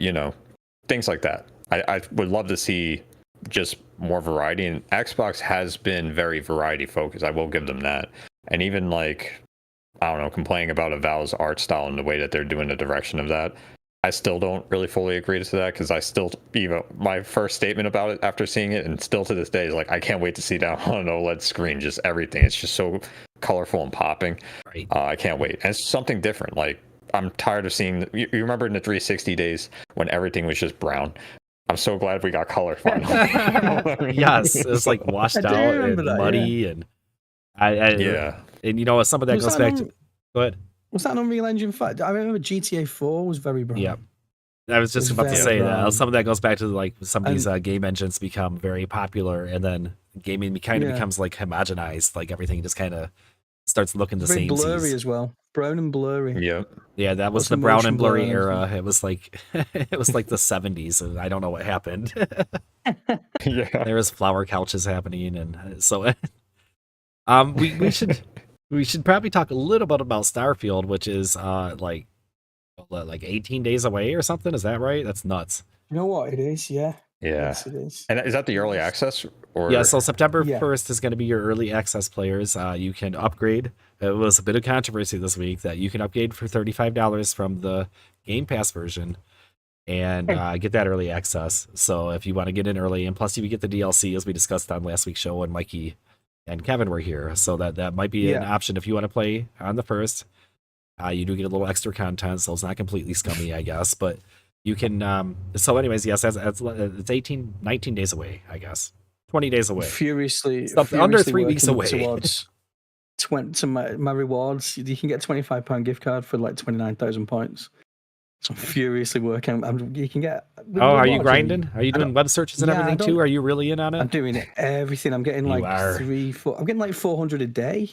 things like that. I would love to see just more variety, and Xbox has been very variety focused. I will give them that. And even like, I don't know, complaining about Avowed's art style and the way that they're doing the direction of that, I still don't really fully agree to that, because I still, my first statement about it after seeing it, and still to this day, is like, I can't wait to see that on an OLED screen. Just everything. It's just so colorful and popping. Right. I can't wait. And it's something different. Like, I'm tired of seeing, you remember in the 360 days when everything was just brown? I'm so glad we got color finally. Yes, it was like washed out and muddy, and yeah. And some of that goes back to. Go ahead. Was that an Unreal Engine 5? I remember GTA 4 was very brown. Yeah, I was just about to say that. Some of that goes back to like some of these game engines become very popular, and then gaming kind of becomes like homogenized. Like everything just kind of starts looking the same. Blurry as well. Brown and blurry. Yeah, that was the brown and blurry era. It was like the 70s, and I don't know what happened. Yeah, there was flower couches happening, and so we should probably talk a little bit about Starfield, which is like 18 days away or something. Is that right? That's nuts. You know what it is? Yeah. Yeah. Yes, it is. And is that the early access? Or Yeah, so September Yeah. 1st is going to be your early access players. You can upgrade. It was a bit of controversy this week that you can upgrade for $35 from the Game Pass version and get that early access. So if you want to get in early, and plus you get the DLC as we discussed on last week's show when Mikey and Kevin were here. So that might be an option if you want to play on the first. You do get a little extra content, so it's not completely scummy, I guess. But you can. So anyways, yes, it's 19 days away, I guess. 20 days away. Furiously under 3 weeks working away. Towards to my rewards. You can get £25 gift card for like 29,000 points. So I'm furiously working. You can get. Oh, are you grinding? Are you doing web searches and everything too? Are you really in on it? I'm doing everything. I'm getting like 4. I'm getting like 400 a day.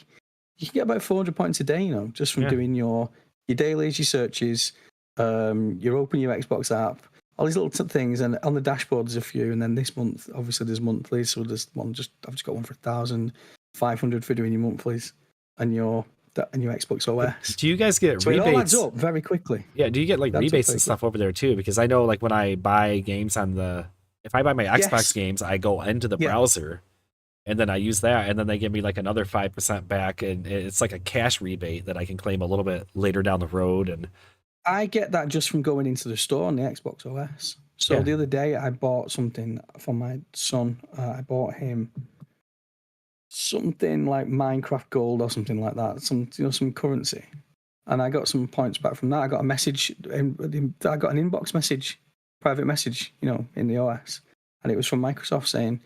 You can get about 400 points a day, you know, just from doing your dailies, your searches. You open your Xbox app, all these little things, and on the dashboard there's a few. And then this month, obviously, there's monthlies. So there's one. I've just got one for 1,500 for doing your monthlies and your Xbox OS. Do you guys get so rebates? It all adds up very quickly. Yeah. Do you get like rebates and stuff over there too? Because I know like when I buy games if I buy my Xbox games, I go into the browser. And then I use that, and then they give me like another 5% back, and it's like a cash rebate that I can claim a little bit later down the road. And I get that just from going into the store on the Xbox OS. So the other day I bought something for my son. I bought him something like Minecraft Gold or something like that, some currency, and I got some points back from that. I got a message, I got an inbox message, private message, in the OS, and it was from Microsoft saying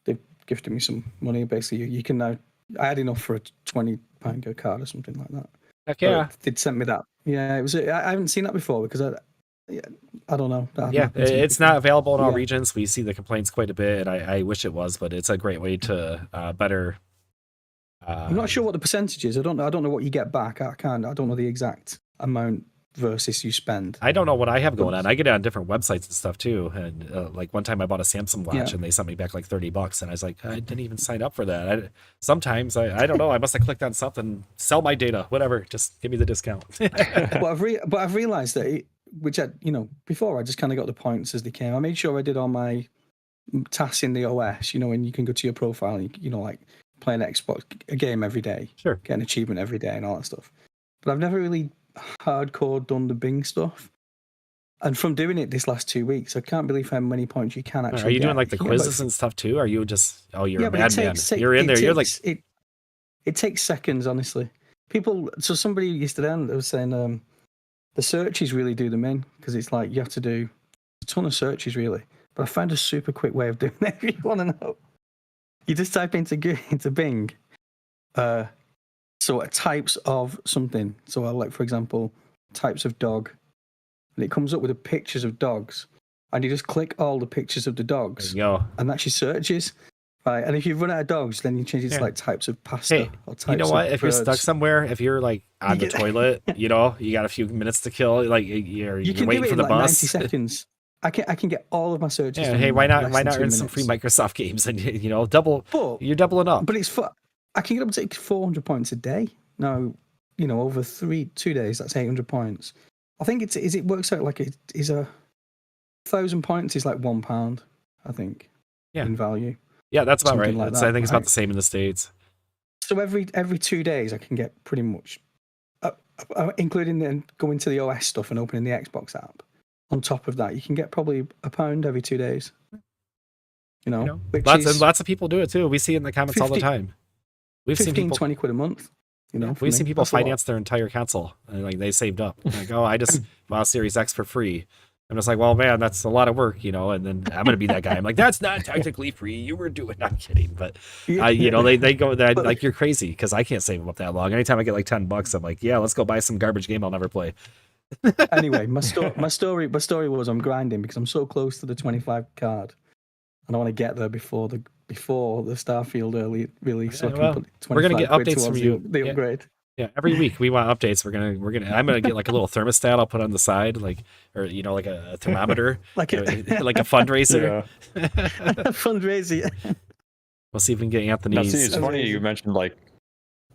they've gifted me some money. Basically, you can now. I had enough for a £20 gift card or something like that. Heck yeah! They'd sent me that. Yeah, it was. I haven't seen that before because I don't know. It's not available in all regions. We see the complaints quite a bit, and I wish it was, but it's a great way to better. I'm not sure what the percentage is. I don't know what you get back. I don't know the exact amount versus you spend. I don't know what I have going on. I get it on different websites and stuff too. And like one time I bought a Samsung watch and they sent me back like $30, and I was like, I didn't even sign up for that. Sometimes I don't know. I must have clicked on something. Sell my data, whatever. Just give me the discount. But I've realized that before I just kind of got the points as they came. I made sure I did all my tasks in the OS. When you can go to your profile and like play an Xbox a game every day, sure, get an achievement every day and all that stuff. But I've never really hardcore done the Bing stuff. And from doing it this last 2 weeks, I can't believe how many points you can actually. Are you get. doing like the quizzes and stuff too? Are you just you're a madman? You're in there. You're like it takes seconds, honestly. Somebody yesterday was saying the searches really do them in because it's like you have to do a ton of searches really. But I found a super quick way of doing it. If you want to know, you just type into Bing. So types of something. So I like, for example, types of dog, and it comes up with the pictures of dogs, and you just click all the pictures of the dogs, and that actually searches. Right, and if you run out of dogs, then you change it to like types of pasta. Or types you know what? Of if birds. you're stuck somewhere, if you're like on the toilet, you got a few minutes to kill. Like you're waiting for the bus. 90 seconds. I can get all of my searches. Yeah, hey, why not earn some free Microsoft games and double? You're doubling up. But it's fun. I can get up to 400 points a day. Now, over 2 days, that's 800 points. I think it works out like it is 1,000 points is like £1, I think, in value. Yeah, that's about Something right. Like that, I think it's about the same in the States. So every 2 days, I can get pretty much, including then going to the OS stuff and opening the Xbox app. On top of that, you can get probably £1 every 2 days. Which lots of people do it too. We see it in the comments all the time. We've 15, seen people 20 quid a month. We've seen people finance their entire console and like they saved up. Like, I just bought Series X for free. I'm just like, well, man, that's a lot of work, and then I'm gonna be that guy. I'm like, that's not technically free. You were doing. I'm kidding, but they go that like you're crazy because I can't save them up that long. Anytime I get like $10, I'm like, yeah, let's go buy some garbage game I'll never play. Anyway, my story was I'm grinding because I'm so close to the 25 card, and I want to get there before the Starfield early release. So we're gonna get updates from you. The upgrade. Yeah, every week we want updates. I'm gonna get like a little thermostat I'll put on the side, like like a thermometer, like a fundraiser. Fundraiser. We'll see if we can get Anthony's. It's funny you mentioned like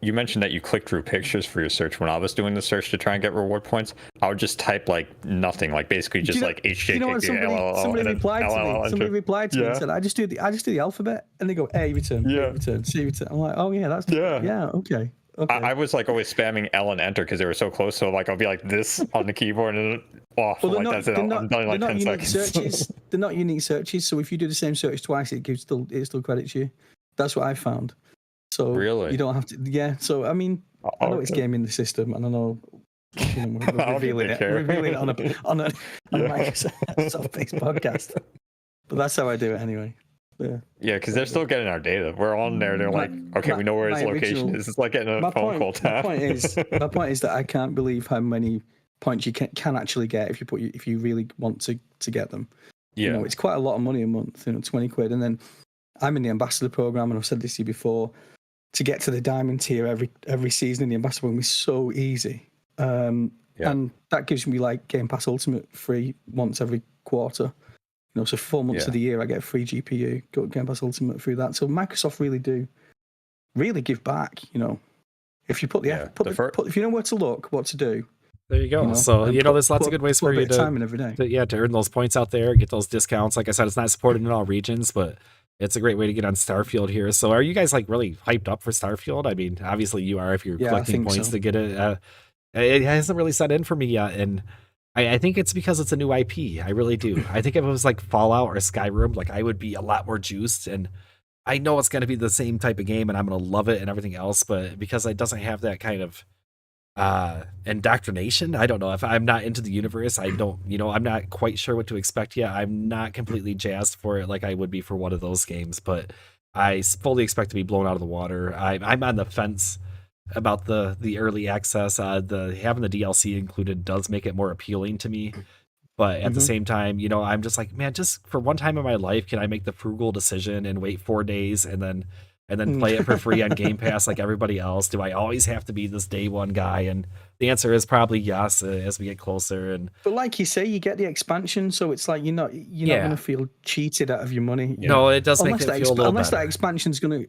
you mentioned that you click through pictures for your search. When I was doing the search to try and get reward points, I would just type like nothing, like basically just like HJK. You know what? Somebody replied to me. Somebody replied to me and said, "I just do the alphabet," and they go A return, B return, C return. I'm like, oh yeah, that's okay. I was like always spamming L and enter because they were so close. So like I'll be like this on the keyboard and off. Well, like that's it. I'm done in like 10 seconds. Searches. They're not unique searches. So if you do the same search twice, it still credits you. That's what I found. So really, you don't have to. Yeah. So I mean, I know it's gaming the system, and I know we're revealing it on a Microsoft-based podcast. But that's how I do it anyway. Yeah, because they're still getting our data. We're on there. They're like, okay, we know where his location is. It's like getting a phone call tab. My point is that I can't believe how many points you can actually get if you really want to get them. Yeah, it's quite a lot of money a month. 20 quid, and then I'm in the ambassador program, and I've said this to you before. To get to the diamond tier every season in the ambassador program is so easy, and that gives me like Game Pass Ultimate free once every quarter. So 4 months of the year I get a free GPU, go Game Pass Ultimate through that. So Microsoft really give back. If you put if you know where to look, what to do. There you go. There's lots of good ways for you to earn those points out there, get those discounts. Like I said, it's not supported in all regions, but it's a great way to get on Starfield here. So are you guys like really hyped up for Starfield? I mean, obviously you are if you're collecting points to get it. It hasn't really set in for me yet, and I think it's because it's a new IP. I really do. I think if it was like Fallout or Skyrim, like I would be a lot more juiced, and I know it's going to be the same type of game and I'm going to love it and everything else, but because it doesn't have that kind of indoctrination, I don't know. If I'm not into the universe, I don't, I'm not quite sure what to expect yet. I'm not completely jazzed for it like I would be for one of those games, but I fully expect to be blown out of the water. I'm on the fence about the early access. Having the DLC included does make it more appealing to me, but at the same time, I'm just like, man, just for one time in my life, can I make the frugal decision and wait 4 days and then play it for free on Game Pass like everybody else? Do I always have to be this day one guy? And the answer is probably yes as we get closer. But like you say, you get the expansion, so it's like you're not going to feel cheated out of your money. No, it does make it feel a little better. Unless that expansion going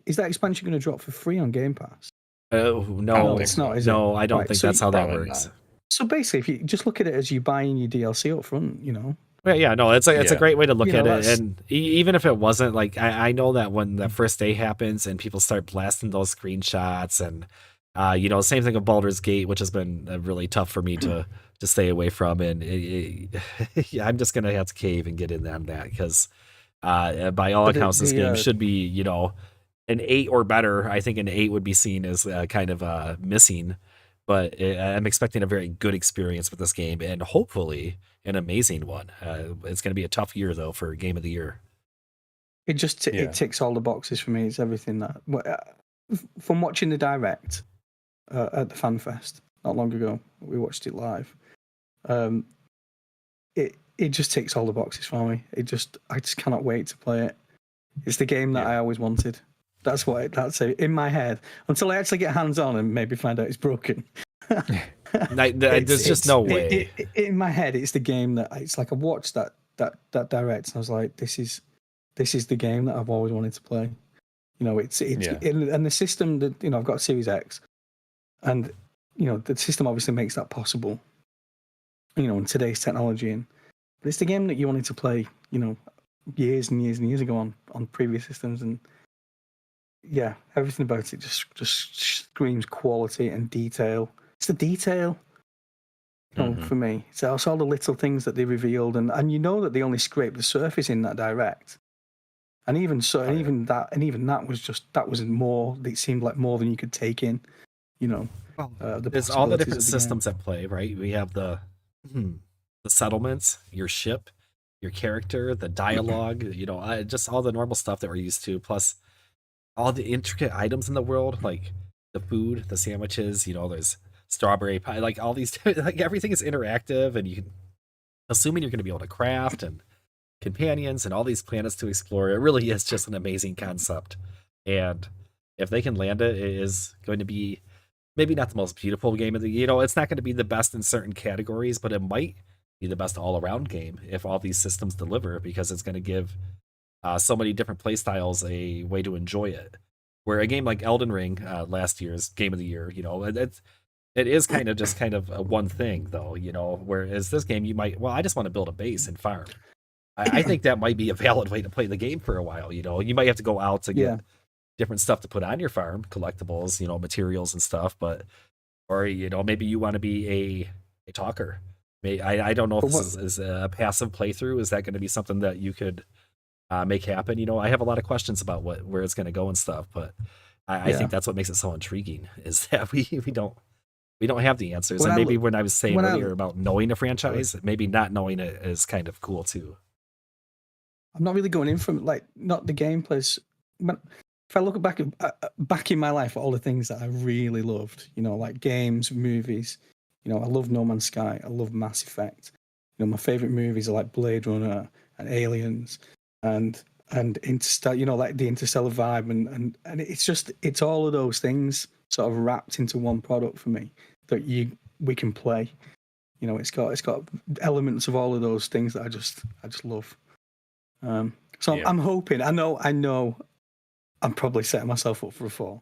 to drop for free on Game Pass? No, it's not. No, I don't think that's how that works. Not. So basically, if you just look at it as you buying your DLC up front, No, it's a great way to look at it. And even if it wasn't, like, I know that when the first day happens and people start blasting those screenshots and, same thing with Baldur's Gate, which has been really tough for me to stay away from. And I'm just going to have to cave and get in on that because by all accounts, this game should be, an 8 or better. I think an 8 would be seen as kind of missing. But I'm expecting a very good experience with this game and hopefully an amazing one. It's going to be a tough year, though, for Game of the Year. It just it ticks all the boxes for me. It's everything that... From watching the Direct at the FanFest not long ago, we watched it live. It just ticks all the boxes for me. I just cannot wait to play it. It's the game that I always wanted. That's it in my head until I actually get hands on and maybe find out it's broken. There's just no way. In my head, it's the game that it's like I watched that Direct and I was like, this is the game that I've always wanted to play. And the system that I've got a Series X, and the system obviously makes that possible. In today's technology, but it's the game that you wanted to play. Years and years and years ago on previous systems and. Yeah, everything about it just screams quality and detail. It's the detail for me. So it's all the little things that they revealed, and that they only scraped the surface in that Direct. And even so, even that was more. It seemed like more than you could take in. There's all the different systems at play, right? We have the settlements, your ship, your character, the dialogue. Just all the normal stuff that we're used to, plus all the intricate items in the world, like the food, the sandwiches, there's strawberry pie, like all these, like everything is interactive, and you can, assuming you're going to be able to craft and companions and all these planets to explore. It really is just an amazing concept. And if they can land it, it is going to be maybe not the most beautiful game of the, it's not going to be the best in certain categories, but it might be the best all around game if all these systems deliver, because it's going to give so many different play styles a way to enjoy it. Where a game like Elden Ring, last year's Game of the Year, it is kind of just kind of a one thing though, whereas this game you might, well, I just want to build a base and farm. I think that might be a valid way to play the game for a while. You might have to go out to get different stuff to put on your farm, collectibles, materials and stuff, or maybe you want to be a talker. I don't know if this is a passive playthrough. Is that going to be something that you could make happen? I have a lot of questions about where it's going to go and stuff, but I think that's what makes it so intriguing, is that we don't have the answers. And maybe when I was saying earlier about knowing a franchise, maybe not knowing it is kind of cool too. I'm not really going in from not the gameplays. But if I look back in my life at all the things that I really loved, like games, movies, I love No Man's Sky, I love Mass Effect. My favorite movies are like Blade Runner and Aliens and Interstellar, like the Interstellar vibe, and it's all of those things sort of wrapped into one product for me that we can play. It's got elements of all of those things that I just love. I'm hoping. I know. I'm probably setting myself up for a fall,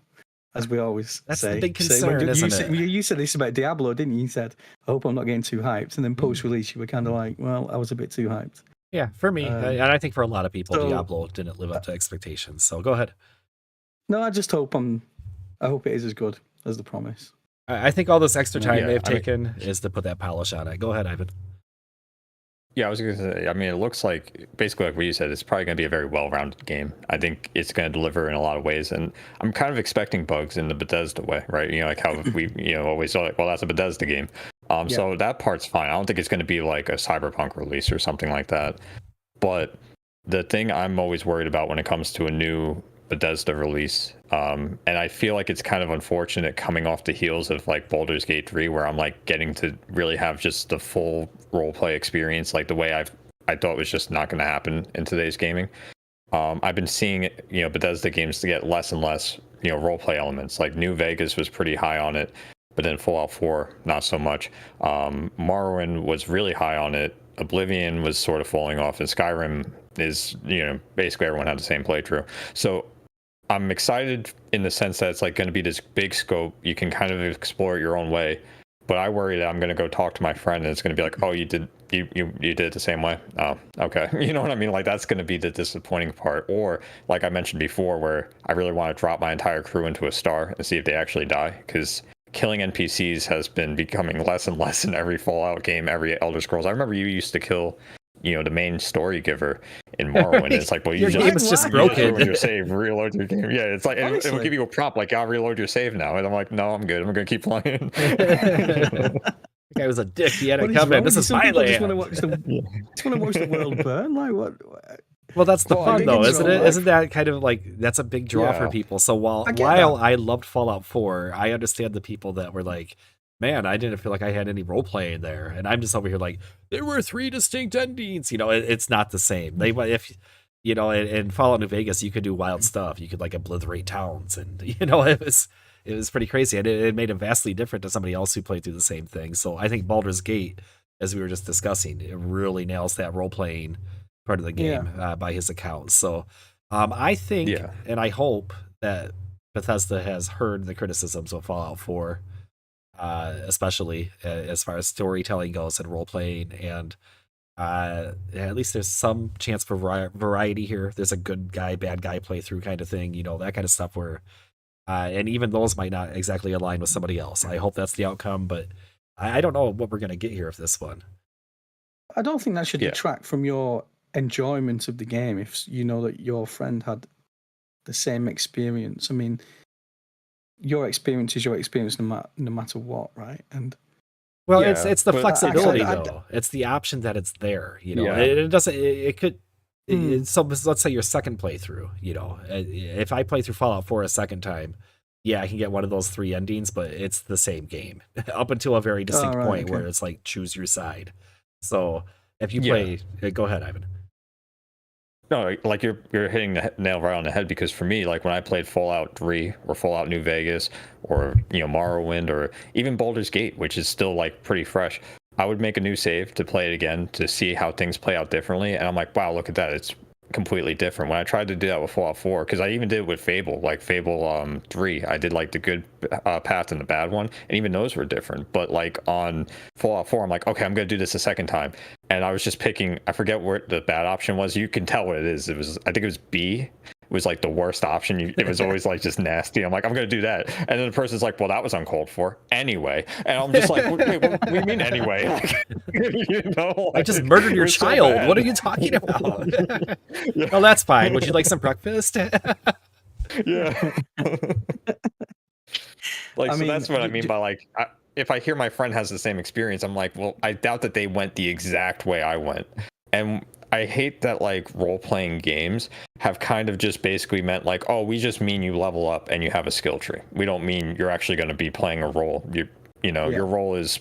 as we always That's say. the big concern, isn't it? You said this about Diablo, didn't you? You said, "I hope I'm not getting too hyped," and then post-release, you were kind of like, "Well, I was a bit too hyped." Yeah, for me, and I think for a lot of people, Diablo didn't live up to expectations. So go ahead. No, I just hope I hope it is as good as the promise. I think all this extra time they've taken is to put that polish on it. Go ahead, Ivan. Yeah, I was going to say, it looks like, basically like what you said, it's probably going to be a very well-rounded game. I think it's going to deliver in a lot of ways, and I'm kind of expecting bugs in the Bethesda way, right? Like how we, always thought, well, that's a Bethesda game. So that part's fine. I don't think it's going to be like a Cyberpunk release or something like that. But the thing I'm always worried about when it comes to a new Bethesda release, and I feel like it's kind of unfortunate coming off the heels of like Baldur's Gate 3, where I'm like getting to really have just the full role play experience, like the way I thought was just not going to happen in today's gaming. I've been seeing Bethesda games to get less and less role play elements. Like New Vegas was pretty high on it, but then Fallout 4 not so much. Morrowind was really high on it. Oblivion was sort of falling off, and Skyrim is basically everyone had the same playthrough. So I'm excited in the sense that it's like going to be this big scope. You can kind of explore it your own way, but I worry that I'm going to go talk to my friend and it's going to be like, oh, you did it the same way. Oh, okay. You know what I mean? Like that's going to be the disappointing part. Or like I mentioned before, where I really want to drop my entire crew into a star and see if they actually die, because killing NPCs has been becoming less and less in every Fallout game, every Elder Scrolls. I remember you used to kill the main story giver in Morrowind. And it's like, well, your game is just broken. Your save, reload your game. Yeah, it's like it will give you a prompt like, "I'll reload your save now," and I'm like, "No, I'm good. I'm gonna keep playing." The guy was a dick. He had to come in. This is my land. Just want to watch the world burn. Like what? Well, that's the fun, though, isn't it? Isn't that kind of like that's a big draw for people? So while I loved Fallout 4, I understand the people that were like, man, I didn't feel like I had any role playing there, and I'm just over here like there were 3 distinct endings. It's not the same. In Fallout New Vegas, you could do wild stuff. You could like obliterate towns, and it was pretty crazy, and it made it vastly different to somebody else who played through the same thing. So I think Baldur's Gate, as we were just discussing, it really nails that role playing part of the game by his account. So I think and I hope that Bethesda has heard the criticisms of Fallout 4. Especially as far as storytelling goes and role playing, and at least there's some chance for variety here. There's a good guy, bad guy playthrough kind of thing, that kind of stuff where, and even those might not exactly align with somebody else. I hope that's the outcome, but I don't know what we're going to get here with this one. I don't think that should detract from your enjoyment of the game if you know that your friend had the same experience. I mean, your experience is your experience no matter what, right? And it's the flexibility though. It's the option that it's there. It doesn't. It could. So let's say your second playthrough. If I play through Fallout 4 a second time, I can get one of those 3 endings, but it's the same game up until a very distinct point where it's like choose your side. So if you play, go ahead, Ivan. No, like you're hitting the nail right on the head, because for me, like when I played Fallout 3 or Fallout New Vegas or Morrowind or even Baldur's Gate, which is still like pretty fresh, I would make a new save to play it again to see how things play out differently, and I'm like, wow, look at that, it's completely different. When I tried to do that with Fallout 4, because I even did it with Fable, like Fable 3, I did like the good path and the bad one, and even those were different. But like on Fallout 4, I'm like, okay, I'm gonna do this a second time, and I was just picking, I forget where the bad option was. You can tell what it is. It was, I think it was B. Was like the worst option. It was always like just nasty. I'm like, I'm gonna do that, and then the person's like, well, that was uncalled for anyway, and I'm just like, wait, what do you mean anyway? Like, you know, I just murdered your child. So what are you talking about? Yeah. Oh, that's fine. Would you like some breakfast? Yeah. Like, so that's what I mean by like, if I hear my friend has the same experience, I'm like, well, I doubt that they went the exact way I went, and I hate that like role-playing games have kind of just basically meant like, oh, we just mean you level up and you have a skill tree. We don't mean you're actually going to be playing a role. You know, your role is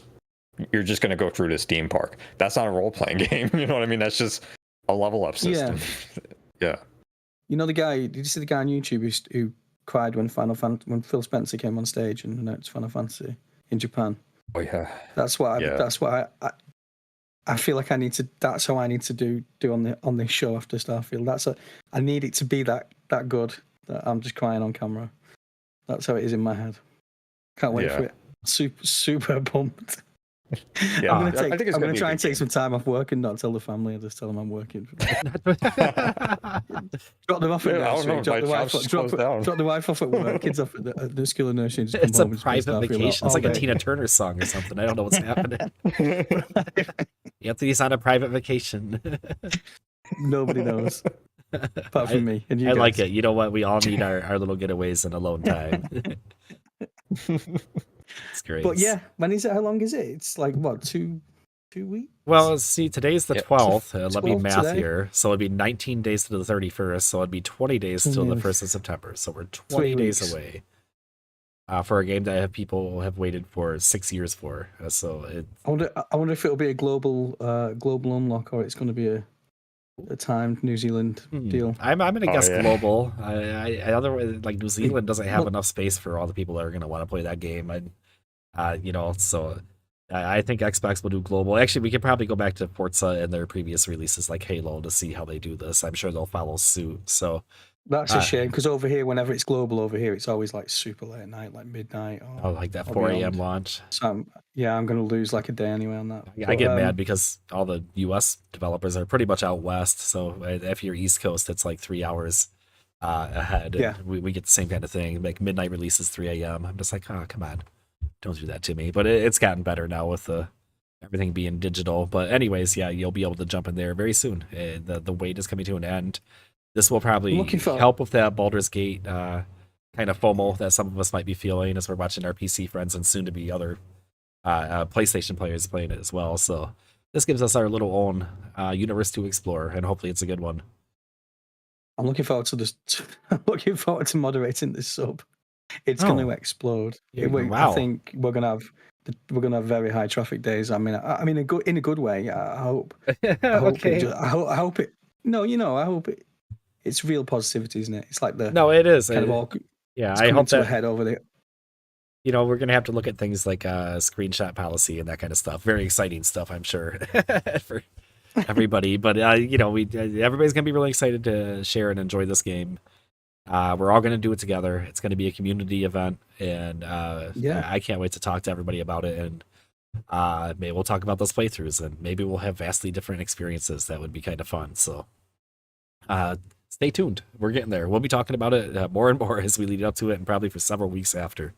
you're just going to go through this theme park. That's not a role-playing game. You know what I mean? That's just a level up system. Yeah. You know the guy? Did you see the guy on YouTube who cried when when Phil Spencer came on stage and announced Final Fantasy in Japan? Oh yeah. That's what I feel like I need to. That's how I need to do on this show after Starfield. I need it to be that good that I'm just crying on camera. That's how it is in my head. Can't wait for it. Super pumped. Yeah, I'm gonna try and take some time off work and not tell the family. I'll just tell them I'm working. Drop them off at nursery. Drop the wife off at work. Kids off at the school and nursery. Just it's a private vacation. It's like a Tina Turner song or something. I don't know what's happening. Anthony's on a private vacation. Nobody knows. Apart from me. And you guys. Like it. You know what? We all need our little getaways and alone time. It's great. But yeah, when is it? How long is it? It's like what, 2 weeks? Well, see, today's the 12th. Let me math today. here. So it'd be 19 days to the 31st. So it'd be 20 days till the 1st of September. So we're 20 days away for a game that people have waited for 6 years for. I wonder if it'll be a global unlock or it's going to be a timed New Zealand deal. I'm gonna guess global. I otherwise, like, New Zealand doesn't have enough space for all the people that are gonna want to play that game. So I think Xbox will do global. Actually, we could probably go back to Forza and their previous releases like Halo to see how they do this. I'm sure they'll follow suit. So that's a shame because over here, whenever it's global over here, it's always like super late at night, like midnight. Like that 4 a.m. launch. So I'm going to lose like a day anyway on that. I get mad because all the U.S. developers are pretty much out west. So if you're East Coast, it's like 3 hours ahead. Yeah. We get the same kind of thing. Like midnight releases 3 a.m. I'm just like, oh, come on. Don't do that to me. But it's gotten better now with everything being digital. But anyways, yeah, you'll be able to jump in there very soon. The wait is coming to an end. This will probably help with that Baldur's Gate kind of FOMO that some of us might be feeling as we're watching our PC friends and soon to be other PlayStation players playing it as well. So this gives us our little own universe to explore, and hopefully it's a good one. I'm looking forward to this. I'm looking forward to moderating this sub. It's going to explode. Wow. I think we're going to have very high in days. I mean, in a good way. I hope. Okay. I hope it. No, I hope it. It's real positivity, isn't it? It's like it is kind of all. Yeah, I hope that head over there. We're gonna have to look at things like screenshot policy and that kind of stuff. Very exciting stuff, I'm sure, for everybody. But everybody's gonna be really excited to share and enjoy this game. We're all gonna do it together. It's gonna be a community event, and I can't wait to talk to everybody about it. And maybe we'll talk about those playthroughs, and maybe we'll have vastly different experiences that would be kind of fun. So. Stay tuned. We're getting there. We'll be talking about it more and more as we lead up to it, and probably for several weeks after.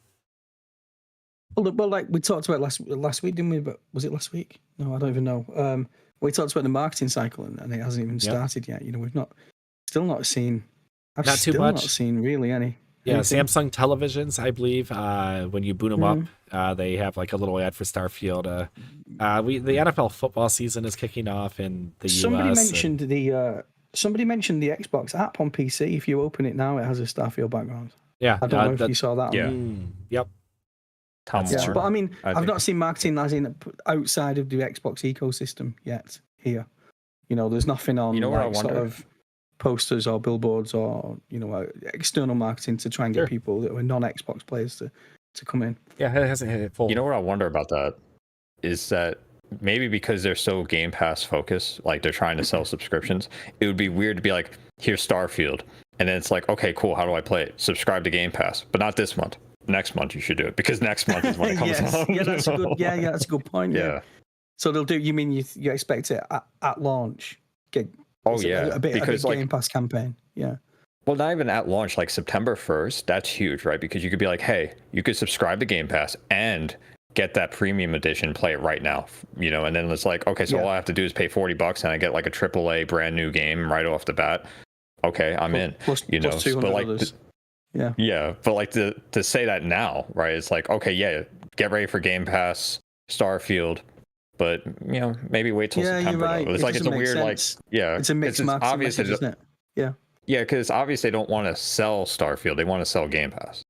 Well, like we talked about last week, didn't we? But was it last week? No, I don't even know. We talked about the marketing cycle, and it hasn't even started yet. We've still not seen. I've not still too much. Not seen really any. Yeah, anything. Samsung televisions, I believe. When you boot them up, they have like a little ad for Starfield. The NFL football season is kicking off in the U.S. Somebody mentioned the Xbox app on PC. If you open it now, it has a Starfield background. Yeah, I don't know if you saw that. Yeah. Yep. Yeah, but I mean, I've not seen marketing as in outside of the Xbox ecosystem yet. Here, there's nothing on sort of posters or billboards or external marketing to try and get people that were non-Xbox players to come in. Yeah, it hasn't hit it full. You know what I wonder about that is that maybe because they're so Game Pass focused, like they're trying to sell subscriptions, it would be weird to be like, here's Starfield, and then it's like, okay, cool, how do I play it? Subscribe to Game Pass, but not this month. Next month you should do it, because next month is when it comes out. Yeah, that's a good. Yeah, that's a good point. Yeah. So they'll do. You mean you expect it at launch? A bit because like Game Pass campaign. Yeah. Well, not even at launch, like September 1st. That's huge, right? Because you could be like, hey, you could subscribe to Game Pass and get that premium edition, play it right now, and then it's like, okay, so all I have to do is pay $40 and I get like a AAA brand new game right off the bat. Okay, I'm in. Plus but like, but like to say that now, right? It's like, okay, yeah, get ready for Game Pass, Starfield, but maybe wait till September. You're right. It's like it's a weird sense. It's a mixed message, isn't it? Yeah. Yeah, because it's obvious they don't want to sell Starfield. They want to sell Game Pass.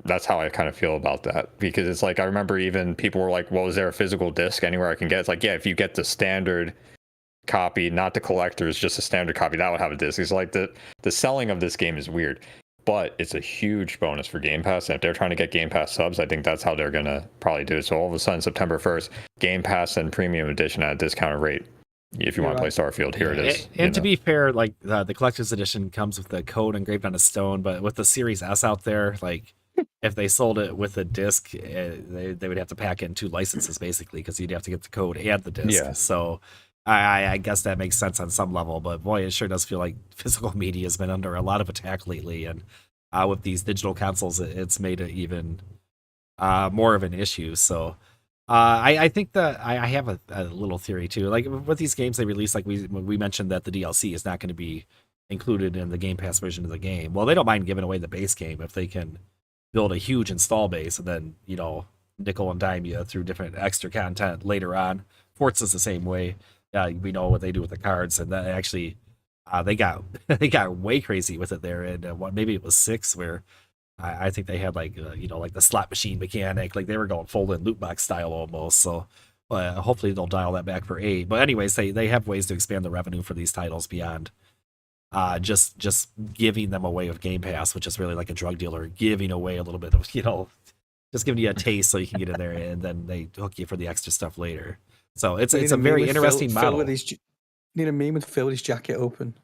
That's how I kind of feel about that. Because it's like, I remember even people were like, well, is there a physical disc anywhere I can get? It's like, yeah, if you get the standard copy, not the collector's, just a standard copy, that would have a disc. It's like the selling of this game is weird. But it's a huge bonus for Game Pass. And if they're trying to get Game Pass subs, I think that's how they're going to probably do it. So all of a sudden, September 1st, Game Pass and Premium Edition at a discounted rate. If you want to play Starfield, here it is. And to be fair, like the collector's edition comes with the code engraved on a stone, but with the Series S out there, like if they sold it with a disc, they would have to pack in 2 licenses basically, because you'd have to get the code and the disc. Yeah. So I guess that makes sense on some level, but boy, it sure does feel like physical media has been under a lot of attack lately, and with these digital consoles, it's made it even more of an issue. So. I think that I have a little theory too. Like with these games they release, like we mentioned that the DLC is not going to be included in the Game Pass version of the game. Well, they don't mind giving away the base game if they can build a huge install base and then nickel and dime you through different extra content later on. Forza's the same way. We know what they do with the cards, and that actually they got way crazy with it there. And maybe it was 6 where. I think they had like the slot machine mechanic, like they were going full in loot box style almost. So hopefully they'll dial that back for 8. But anyways, they have ways to expand the revenue for these titles beyond just giving them away with Game Pass, which is really like a drug dealer giving away a little bit of just giving you a taste so you can get in there, and then they hook you for the extra stuff later. So it's a very interesting model. Need a meme with Phil with his jacket open,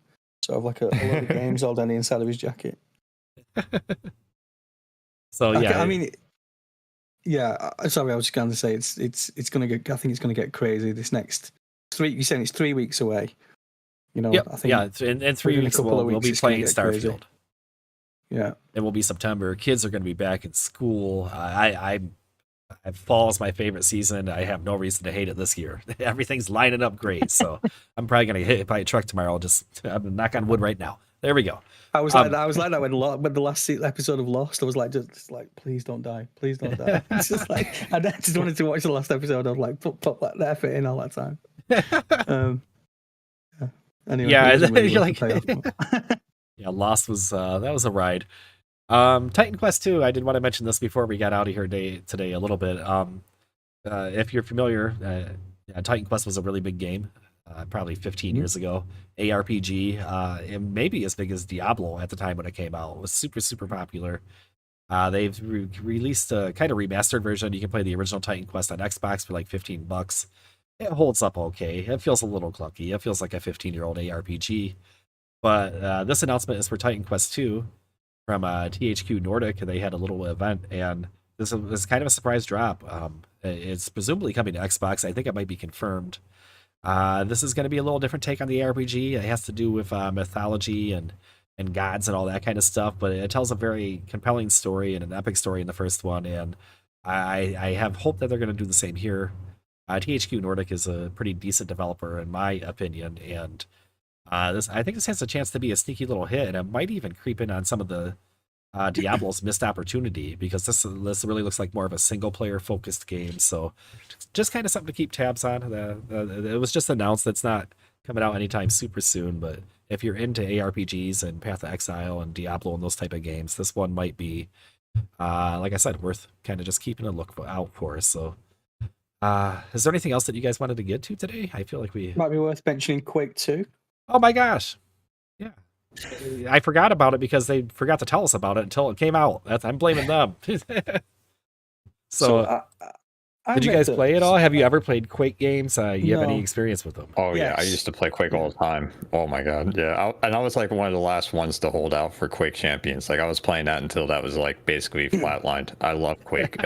sort of like a lot of games all down the inside of his jacket. So yeah, I mean, sorry, I was just going to say it's going to get. I think it's going to get crazy this next 3. You're saying it's 3 weeks away. Yep. I think in 3 weeks we'll be playing Starfield. Crazy. Yeah, it will be September. Kids are going to be back in school. Fall is my favorite season. I have no reason to hate it this year. Everything's lining up great. So I'm probably going to get hit by a truck tomorrow. I'm knock on wood right now. There we go. I was like that when the last episode of Lost. I was like, just like, please don't die, please don't die. It's just like I just wanted to watch the last episode. I was like, put that effort in all that time. Anyway, you're like, yeah, Lost was that was a ride. Titan Quest 2. I did want to mention this before we got out of here today a little bit. If you're familiar, Titan Quest was a really big game. Probably 15 years ago, ARPG, and maybe as big as Diablo at the time when it came out. It was super, super popular. They've released a kind of remastered version. You can play the original Titan Quest on Xbox for like $15. It holds up okay. It feels a little clunky. It feels like a 15-year-old ARPG. But this announcement is for Titan Quest 2 from THQ Nordic. They had a little event, and this is kind of a surprise drop. It's presumably coming to Xbox. I think it might be confirmed. This is going to be a little different take on the RPG. It has to do with mythology and gods and all that kind of stuff, but it tells a very compelling story and an epic story in the first one, and I have hope that they're going to do the same here. THQ Nordic is a pretty decent developer in my opinion, and I think this has a chance to be a sneaky little hit, and it might even creep in on some of the Diablo's missed opportunity, because this really looks like more of a single player focused game. So just kind of something to keep tabs on. It was just announced that's not coming out anytime super soon, but if you're into ARPGs and Path of Exile and Diablo and those type of games, this one might be, like I said, worth kind of just keeping a look out for. So is there anything else that you guys wanted to get to today? I feel like we might be worth mentioning Quake 2. Oh my gosh. Yeah. I forgot about it because they forgot to tell us about it until it came out. I'm blaming them. So Did you read guys that. play it all? Have you ever played Quake games? You have any No. experience with them? Oh yeah, I Yes. used to play Quake all the time. Oh my god, yeah. And I was like one of the last ones to hold out for Quake Champions. Like I was playing that until that was like basically flatlined. I love Quake.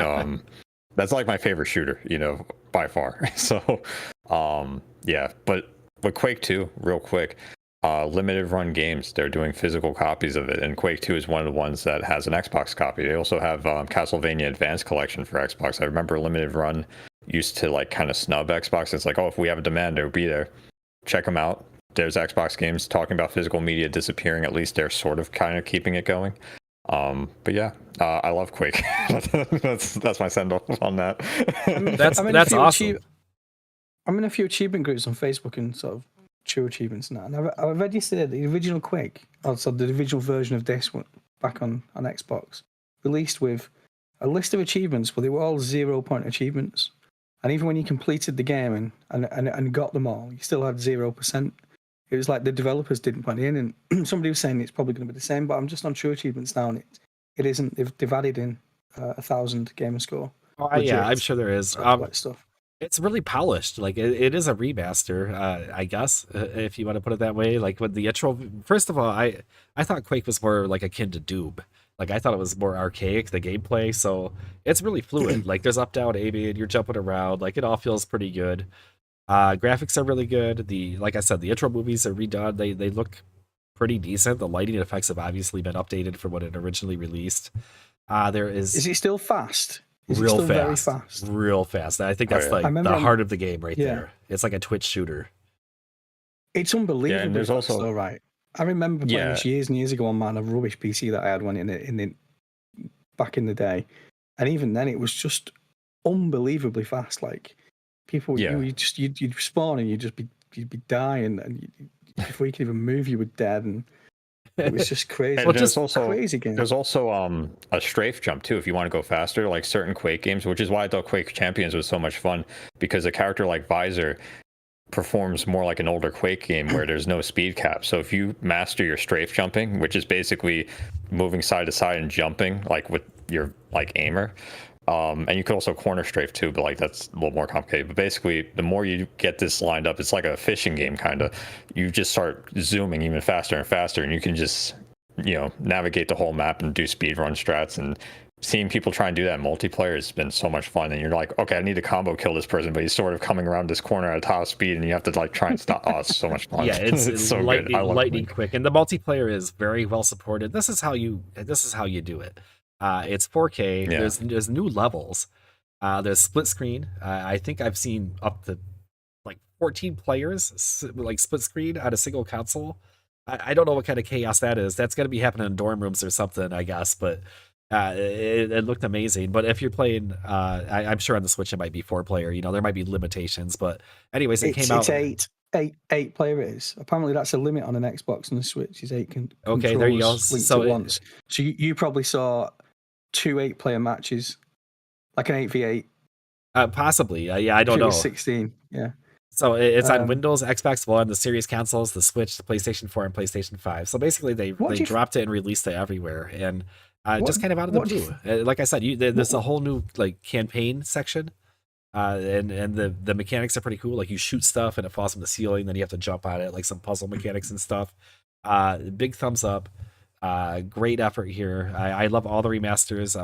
That's like my favorite shooter, by far. So, yeah. But with Quake 2, real quick, limited run games, they're doing physical copies of it, and Quake 2 is one of the ones that has an Xbox copy. They also have Castlevania Advanced Collection for Xbox. I remember limited run used to like kind of snub Xbox. It's like, oh, if we have a demand, they'll be there. Check them out. There's Xbox games talking about physical media disappearing. At least they're sort of kind of keeping it going. But yeah, I love Quake. that's my send off on that. That's awesome. I'm in a few achievement groups on Facebook and sort of true achievements now. And I read yesterday the original Quake, also the original version of this one back on Xbox, released with a list of achievements, but they were all 0-point achievements. And even when you completed the game and got them all, you still had 0%. It was like the developers didn't put it in, and somebody was saying it's probably going to be the same. But I'm just on true achievements now, and it isn't. They've added in 1,000 gamer score. Oh, yeah, I'm sure there is. Stuff. It's really polished. Like it is a remaster, I guess, if you want to put it that way. Like with the intro, first of all, I thought Quake was more like akin to Doom. Like I thought it was more archaic, the gameplay. So it's really fluid. Like there's up, down, aiming, you're jumping around. Like it all feels pretty good. Graphics are really good. Like I said, the intro movies are redone. They look pretty decent. The lighting effects have obviously been updated from when it originally released. There is. Is it still fast? Is real it still fast, very fast? Real fast. I think that's the heart of the game right there. It's like a Twitch shooter. It's unbelievable. Yeah, and there's also though, right. I remember playing this years and years ago on a rubbish PC that I had one back in the day, and even then it was just unbelievably fast. Like people, you'd spawn and you'd be dying, and before you could even move, you were dead, and it was just crazy. Well, just also crazy game. There's also a strafe jump too if you want to go faster, like certain Quake games, which is why I thought Quake Champions was so much fun, because a character like Visor performs more like an older Quake game where there's no speed cap. So if you master your strafe jumping, which is basically moving side to side and jumping like with your like aimer, and you could also corner strafe too, but like that's a little more complicated. But basically, the more you get this lined up, it's like a fishing game kind of. You just start zooming even faster and faster, and you can just navigate the whole map and do speed run strats. And seeing people try and do that in multiplayer has been so much fun. And you're like, okay, I need to combo kill this person, but he's sort of coming around this corner at top speed, and you have to like try and stop. Oh, it's so much fun. Yeah, it's so lightning, good. lightning quick, and the multiplayer is very well supported. This is how you do it. It's 4K. Yeah. There's new levels. There's split screen. I think I've seen up to like 14 players like split screen on a single console. I don't know what kind of chaos that is. That's going to be happening in dorm rooms or something, I guess. But it looked amazing. But if you're playing, I'm sure on the Switch it might be 4-player. There might be limitations. But anyways, it came out. It's eight player it is. Apparently that's a limit on an Xbox and the Switch is 8 okay, there you go. So at once. So you probably saw 2 8-player matches, like an 8v8. Possibly. Yeah, I don't know. 16. Yeah. So it's on Windows, Xbox One, the Series consoles, the Switch, the PlayStation 4, and PlayStation 5. So basically, they dropped it and released it everywhere, and just kind of out of the blue. Like I said, there's a whole new like campaign section, and the mechanics are pretty cool. Like you shoot stuff and it falls from the ceiling, then you have to jump on it, like some puzzle mechanics and stuff. Big thumbs up. Great effort here. I love all the remasters.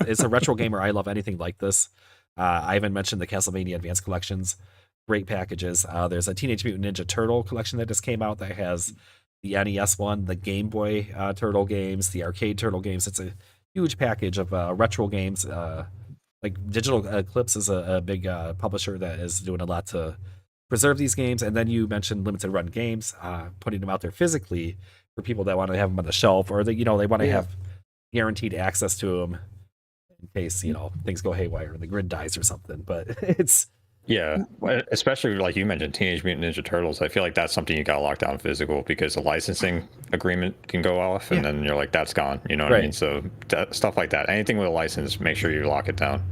As a retro gamer, I love anything like this. I haven't mentioned the Castlevania Advanced Collections. Great packages. There's a Teenage Mutant Ninja Turtle collection that just came out that has the NES one, the Game Boy Turtle games, the arcade Turtle games. It's a huge package of retro games. Like Digital Eclipse is a big publisher that is doing a lot to preserve these games. And then you mentioned limited run games, putting them out there physically for people that want to have them on the shelf, or they want to have guaranteed access to them in case things go haywire and the grid dies or something. But it's especially like you mentioned Teenage Mutant Ninja Turtles. I feel like that's something you got to lock down physical, because the licensing agreement can go off and then you're like, that's gone. You know what I mean? So stuff like that, anything with a license, make sure you lock it down.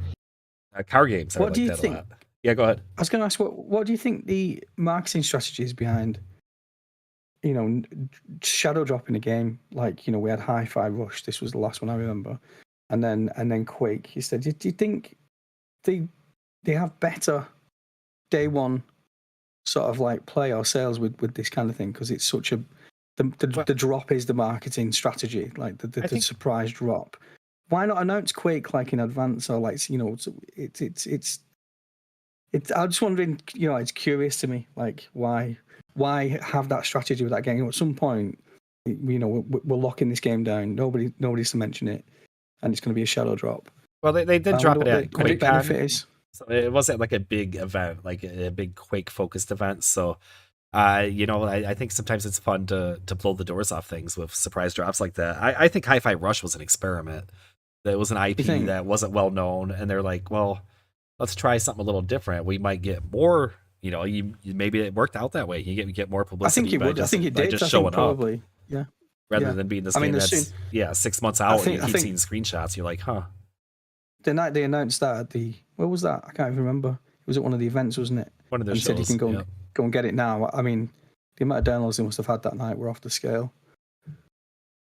Car games. What do you think? Yeah, go ahead. I was going to ask, what do you think the marketing strategy is behind shadow dropping a game? Like, we had Hi-Fi Rush. This was the last one I remember. And then Quake. You said, do you think they have better day one sort of like play or sales with this kind of thing, because it's such a the drop is the marketing strategy, like the surprise drop. Why not announce Quake like in advance, or like, you know, it's I'm just wondering, you know, it's curious to me, like why have that strategy with that game? You know, at some point, you know, we're locking this game down. Nobody's to mention it, and it's going to be a shadow drop. Well, they did drop it at what the benefit QuakeCon. is. So it wasn't like a big event, like a big Quake focused event. So, you know, I think sometimes it's fun to blow the doors off things with surprise drops like that. I think Hi-Fi Rush was an experiment. That was an IP that wasn't well known, and they're like, well, let's try something a little different. We might get more. You know, maybe it worked out that way. You get more publicity. I think it would. I think it did. Just showing probably. Up. Yeah. Rather than being this game that's 6 months out and you keep seeing screenshots, you're like, huh. The night they announced that at where was that? I can't even remember. It was at one of the events, wasn't it? One of their shows. Said you can go and get it now. I mean, the amount of downloads they must have had that night were off the scale.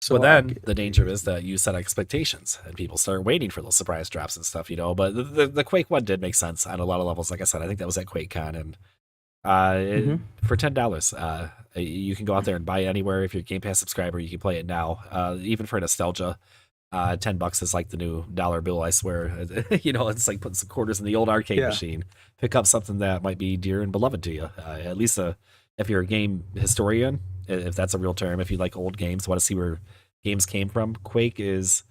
So then the danger is that you set expectations and people start waiting for those surprise drops and stuff, you know. But the Quake one did make sense on a lot of levels. Like I said, I think that was at QuakeCon, and for $10, you can go out there and buy it anywhere. If you're a Game Pass subscriber, you can play it now. Even for nostalgia, $10 is like the new dollar bill, I swear. You know, it's like putting some quarters in the old arcade machine. Pick up something that might be dear and beloved to you. At least if you're a game historian, if that's a real term, if you like old games, want to see where games came from, Quake is,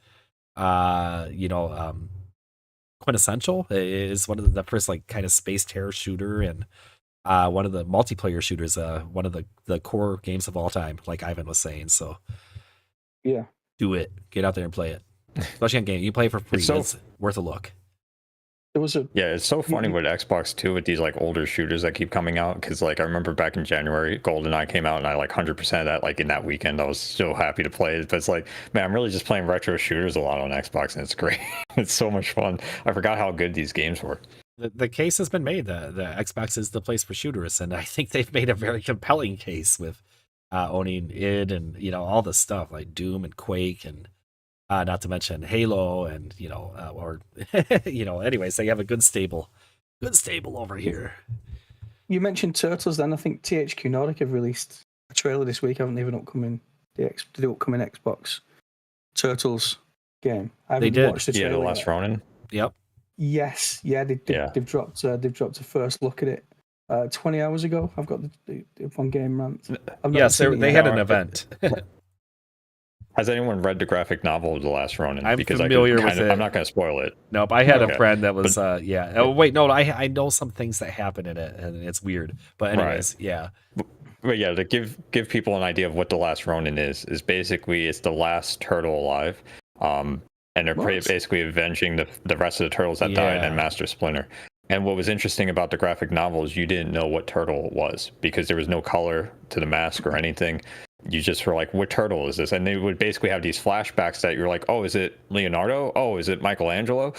quintessential. It is one of the first like kind of space terror shooter, and one of the multiplayer shooters, one of the core games of all time, like Ivan was saying. So yeah, do it. Get out there and play it. Especially on game, you play it for free. It's worth a look. It's so funny with Xbox too, with these like older shooters that keep coming out, because like I remember back in January GoldenEye came out, and I like 100% of that, like in that weekend I was so happy to play it. But it's like, man, I'm really just playing retro shooters a lot on Xbox, and it's great. It's so much fun. I forgot how good these games were. The case has been made that the Xbox is the place for shooters, and I think they've made a very compelling case with owning id and, you know, all the stuff like Doom and Quake, and not to mention Halo, and anyways, they have a good stable over here. You mentioned Turtles, then I think THQ Nordic have released a trailer this week, haven't they? The upcoming Xbox Turtles game. I haven't watched the trailer. The Last Ronin. Yep. Yes, they've dropped a first look at it 20 hours ago. I've got the Fun Game Rant. Yes, they had an event. Has anyone read the graphic novel of The Last Ronin? I'm familiar with it. I'm not going to spoil it. Nope, I had a friend that was, Oh, wait, no, I know some things that happen in it, and it's weird. But anyways, yeah. But yeah, to give people an idea of what The Last Ronin is basically it's the last turtle alive. And they're basically avenging the rest of the turtles that died and Master Splinter. And what was interesting about the graphic novel is you didn't know what turtle it was, because there was no color to the mask or anything. You just were like, what turtle is this? And they would basically have these flashbacks that you're like, oh, is it Leonardo? Oh, is it Michelangelo?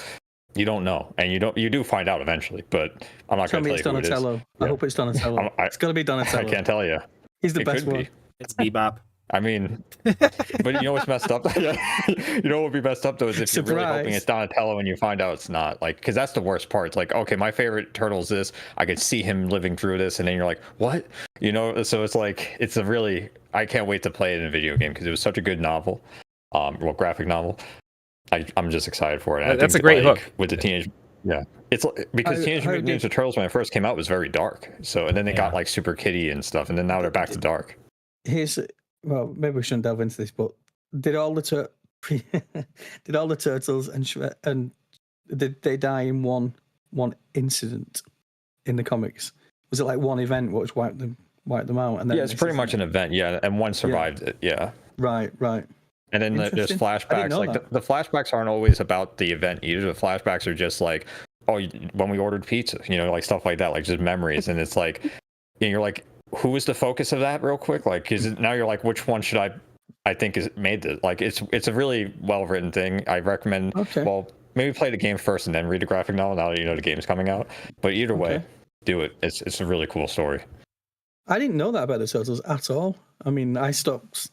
You don't know. And you do find out eventually, but I'm not going to tell you who it is. Donatello. I hope it's Donatello. It's got to be Donatello. I can't tell you. He's the best one. It's Bebop. I mean, but you know what's messed up? You know what would be messed up though is if you're really hoping it's Donatello and you find out it's not. Like, because that's the worst part. It's like, okay, my favorite turtle is this. I could see him living through this, and then you're like, what? You know? So it's like, it's a really. I can't wait to play it in a video game because it was such a good novel, graphic novel. I'm just excited for it. That's a great hook with the teenage. Yeah, it's because Teenage Mutant Ninja Turtles when it first came out was very dark. So and then they got like Super Kitty and stuff, and then now they're back to dark. Well, maybe we shouldn't delve into this, but did all the turtles and did they die in one incident in the comics? Was it like one event which wiped them out? And then it's pretty much an event, and one survived it. Yeah. Right. And then there's flashbacks. Like the flashbacks aren't always about the event either. The flashbacks are just like, oh, when we ordered pizza, like stuff like that, like just memories. And it's like, you're like, who was the focus of that real quick? Like, now you're like, which one should I think is made this? Like, it's a really well written thing. I recommend. Okay. Well, maybe play the game first and then read the graphic novel. Now that you know the game's coming out. But either way, do it. It's a really cool story. I didn't know that about the Turtles at all. I mean, I stopped.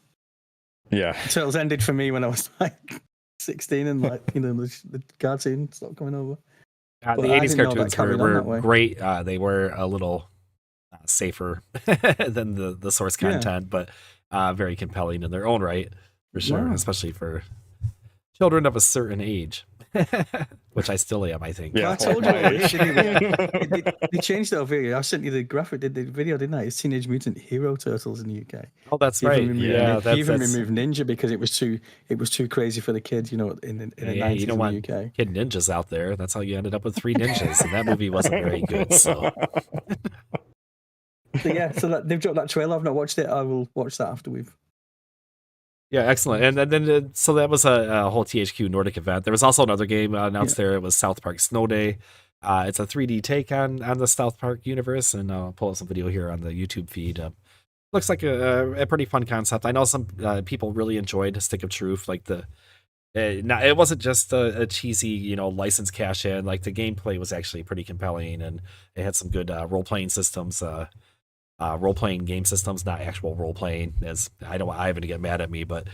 Yeah. The Turtles ended for me when I was like 16, and like the cartoon stopped coming over. But The I 80s didn't know that cartoons carried on were that way. great. They were a little safer than the source Yeah. content, but very compelling in their own right, for sure, Wow. especially for children of a certain age, which I still am, I think. Yeah, Well, I told like you my already, age. didn't we? They changed it over here. I sent you the graphic, did the video, didn't I? It's Teenage Mutant Hero Turtles in the UK. Oh, that's Even right. removed, Yeah, even that's removed Ninja because it was too crazy for the kids, you know, in the yeah, 90s you don't in want the UK. kid ninjas out there. That's how you ended up with 3 ninjas, and that movie wasn't very good. So So yeah, so that, they've dropped that trailer. I've not watched it. I will watch that after we've. yeah, excellent. And then so that was a whole THQ Nordic event. There was also another game announced there. It was South Park Snow Day. It's a 3D take on the South Park universe, and I'll pull up some video here on the YouTube feed. Looks like a pretty fun concept. I know some people really enjoyed Stick of Truth, like it wasn't just a cheesy, license cash in. Like the gameplay was actually pretty compelling, and it had some good role playing systems, role playing game systems, not actual role playing. As I don't want Ivan to get mad at me, but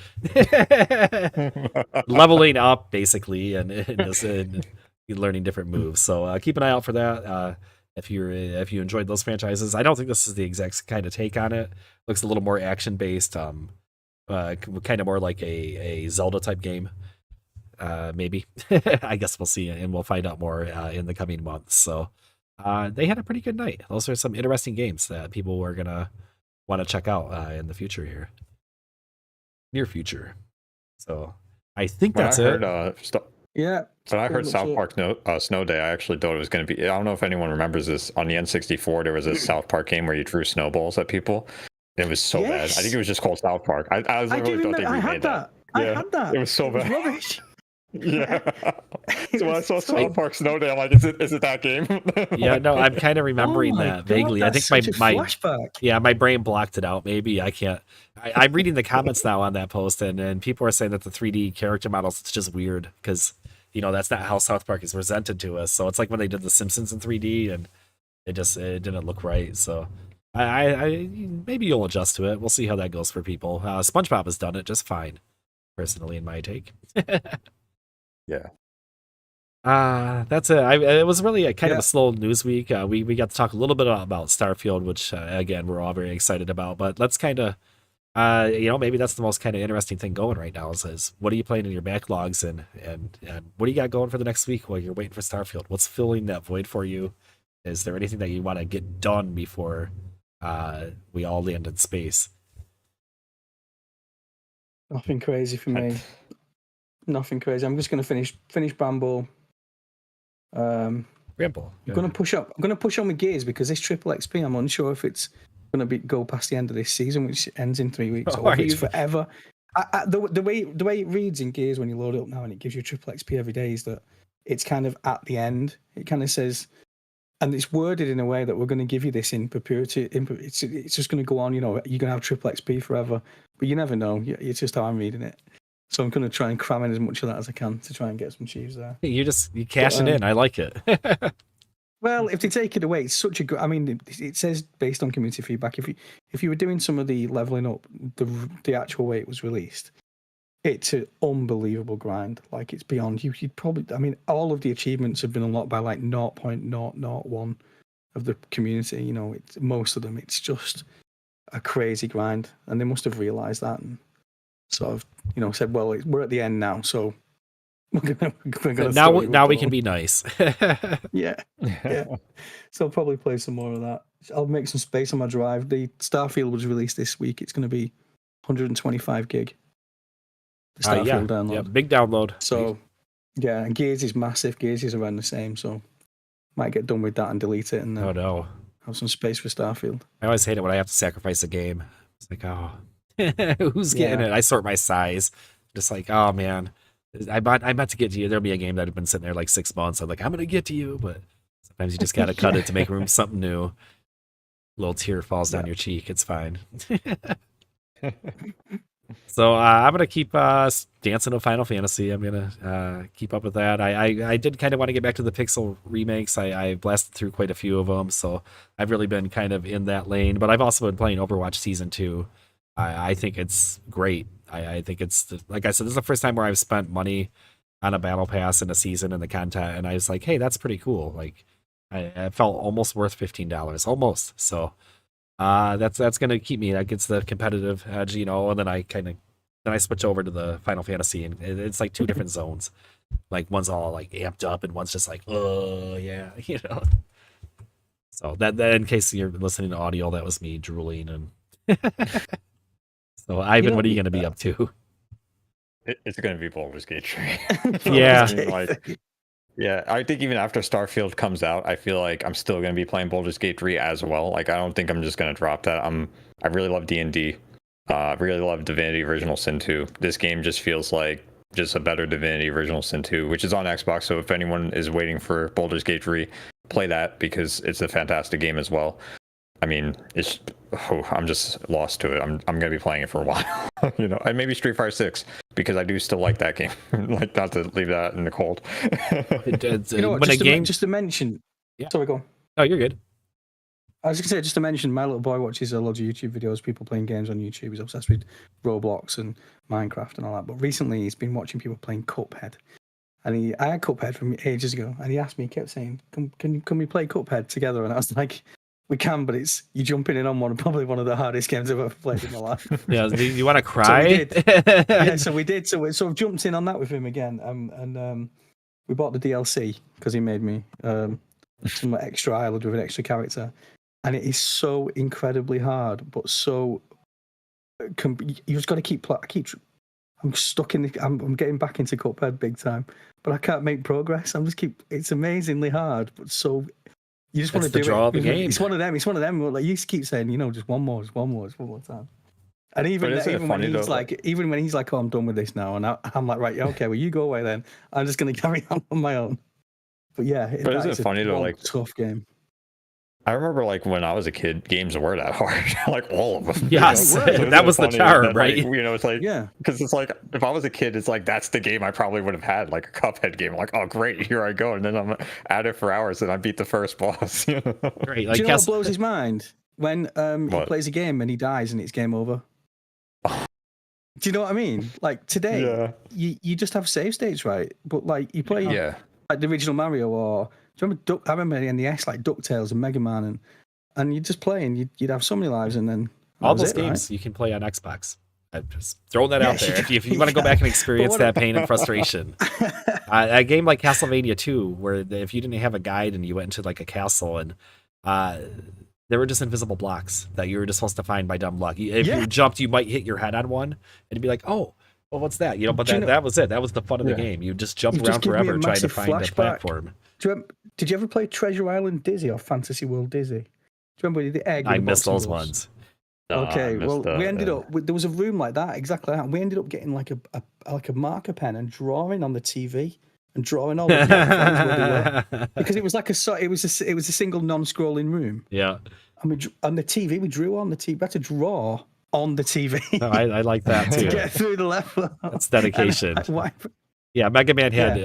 leveling up basically, and learning different moves. So keep an eye out for that. If you enjoyed those franchises, I don't think this is the exact kind of take on it. Looks a little more action based, kind of more like a Zelda type game. Maybe. I guess we'll see, and we'll find out more in the coming months. So they had a pretty good night. Those are some interesting games that people are gonna want to check out in the future here, near future. So I think When that's I it. heard, Yeah. When I pretty heard much South it. Park Snow Day, I actually thought it was going to be. I don't know if anyone remembers this. On the N64, there was a South Park game where you threw snowballs at people. It was so bad. I Yes. think it was just called South Park. I I do literally thought remember. they I remade had that. I Yeah, had that. it was so bad. Rubbish. Yeah. It So when I was saw so- South Park Snow Day, I'm like, is it that game? Yeah, no, I'm kind of remembering Oh my that God, vaguely. I that's think such a my flashback. my brain blocked it out. Maybe I can't. I'm reading the comments now on that post, and people are saying that the 3D character models, it's just weird because that's not how South Park is presented to us. So it's like when they did The Simpsons in 3D, and it didn't look right. So I maybe you'll adjust to it. We'll see how that goes for people. SpongeBob has done it just fine, personally, in my take. Yeah. That's it. It was really a kind of Yeah. a slow news week. We got to talk a little bit about Starfield, which again we're all very excited about. But let's kind of, maybe that's the most kind of interesting thing going right now is what are you playing in your backlogs and what do you got going for the next week while you're waiting for Starfield? What's filling that void for you? Is there anything that you want to get done before we all land in space? Nothing crazy for me. Nothing crazy. I'm just going to finish Bramble. Ramble. I'm going to push up. I'm going to push on my gears because this triple XP. I'm unsure if it's going to go past the end of this season, which ends in 3 weeks, Oh, or if are it's you- forever. The way it reads in Gears when you load it up now and it gives you triple XP every day is that it's kind of at the end. It kind of says, and it's worded in a way that we're going to give you this in perpetuity. It's just going to go on. You're going to have triple XP forever, but you never know. It's just how I'm reading it. So I'm going to try and cram in as much of that as I can to try and get some achieves there. You cashing in. I like it. Well, if they take it away, it's such a good. I mean, it says based on community feedback. If you were doing some of the leveling up, the actual way it was released, it's an unbelievable grind. Like it's beyond you. You'd probably. I mean, all of the achievements have been unlocked by like 0.001 of the community. It's most of them. It's just a crazy grind, and they must have realised that and sort of said, well, we're at the end now, so. We're gonna now we can be nice. Yeah. So I'll probably play some more of that. I'll make some space on my drive. The Starfield was released this week. It's going to be 125 gig. The Starfield download. Yeah, big download. So, yeah, and Gears is massive. Gears is around the same. So, might get done with that and delete it and then Oh no. have some space for Starfield. I always hate it when I have to sacrifice a game. It's like, oh, who's getting Yeah. it? I sort my size. Just like, oh man, I'm about to get to you. There'll be a game that had been sitting there like 6 months. I'm like, I'm gonna get to you, but sometimes you just gotta cut it to make room for something new. A little tear falls down your cheek. It's fine. So I'm gonna keep dancing to Final Fantasy. I'm gonna keep up with that. I did kind of want to get back to the Pixel remakes. I blasted through quite a few of them, so I've really been kind of in that lane. But I've also been playing Overwatch Season 2. I think it's great. I think it's like I said, this is the first time where I've spent money on a battle pass in a season in the content, and I was like, hey, that's pretty cool. Like, I felt almost worth $15, almost. So, that's gonna keep me. That gets the competitive edge, you know. And then I switch over to the Final Fantasy, and it's like two different zones. Like one's all like amped up, and one's just like, oh yeah, you know. So that in case you're listening to audio, that was me drooling. And so Ivan, what are you gonna be up to? It's going to be Baldur's Gate 3. Yeah. I mean, like, yeah, I think even after Starfield comes out, I feel like I'm still going to be playing Baldur's Gate 3 as well. Like, I don't think I'm just going to drop that. I really love D&D. Really love Divinity Original Sin 2. This game just feels like just a better Divinity Original Sin 2, which is on Xbox. So if anyone is waiting for Baldur's Gate 3, play that because it's a fantastic game as well. I mean, I'm just lost to it. I'm gonna be playing it for a while, you know, and maybe Street Fighter 6 because I do still like that game. Like, not to leave that in the cold. You know what, just to mention. Yeah. Sorry, go on. Oh, you're good. I was going to say, just to mention, my little boy watches a lot of YouTube videos, people playing games on YouTube. He's obsessed with Roblox and Minecraft and all that. But recently, he's been watching people playing Cuphead. And I had Cuphead from ages ago, and he asked me, he kept saying, can we play Cuphead together? And I was like, we can, but you're jumping in on probably one of the hardest games I've ever played in my life. Yeah, you want to cry? So we did. So we sort of jumped in on that with him again. And we bought the DLC because he made me some extra island with an extra character. And it is so incredibly hard, but so you just got to keep. I'm stuck in. I'm getting back into Cuphead big time, but I can't make progress. It's amazingly hard, but so you just want to do draw it. The game. It's one of them. Like you keep saying, you know, just one more time. And even when he's like, oh, I'm done with this now, and I'm like, right, yeah, okay, well, you go away then. I'm just going to carry on my own. But yeah, but is it funny though? Like, tough game. I remember, like, when I was a kid, games were that hard. Like, all of them. Yes, you know? that was the charm, right? Like, you know, it's like, yeah, because it's like, if I was a kid, it's like, that's the game I probably would have had, like a Cuphead game. Like, oh, great, here I go. And then I'm at it for hours and I beat the first boss. You know? Great. Like, do you know what blows his mind? When he plays a game and he dies and it's game over. Do you know what I mean? Like, today, you just have save states, right? But, like, you play like the original Mario, or do you remember I remember the NES, like DuckTales and Mega Man, and you'd just play and you'd have so many lives, and then all those games you can play on Xbox. I'm just throwing that out there. If you want to go back and experience that pain and frustration, a game like Castlevania 2, where if you didn't have a guide and you went into like a castle and there were just invisible blocks that you were just supposed to find by dumb luck. If you jumped, you might hit your head on one and it'd be like, oh, well, what's that? You know, but that was it. That was the fun of the game. You just jumped around forever trying to find a platform. Did you ever play Treasure Island Dizzy or Fantasy World Dizzy? Do you remember the egg? I missed those ones. Okay, well, we ended up. There was a room like that, exactly that. We ended up getting like a marker pen and drawing on the TV and drawing all the because it was like it was a single non-scrolling room. Yeah, and on the TV we drew on the TV. We had to draw on the TV. No, I like that too. To get through the level. That's dedication. Yeah, Mega Man had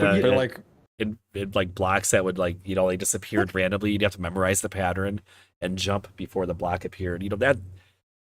like blocks that would, like, you know, they disappeared randomly. You'd have to memorize the pattern and jump before the block appeared. You know,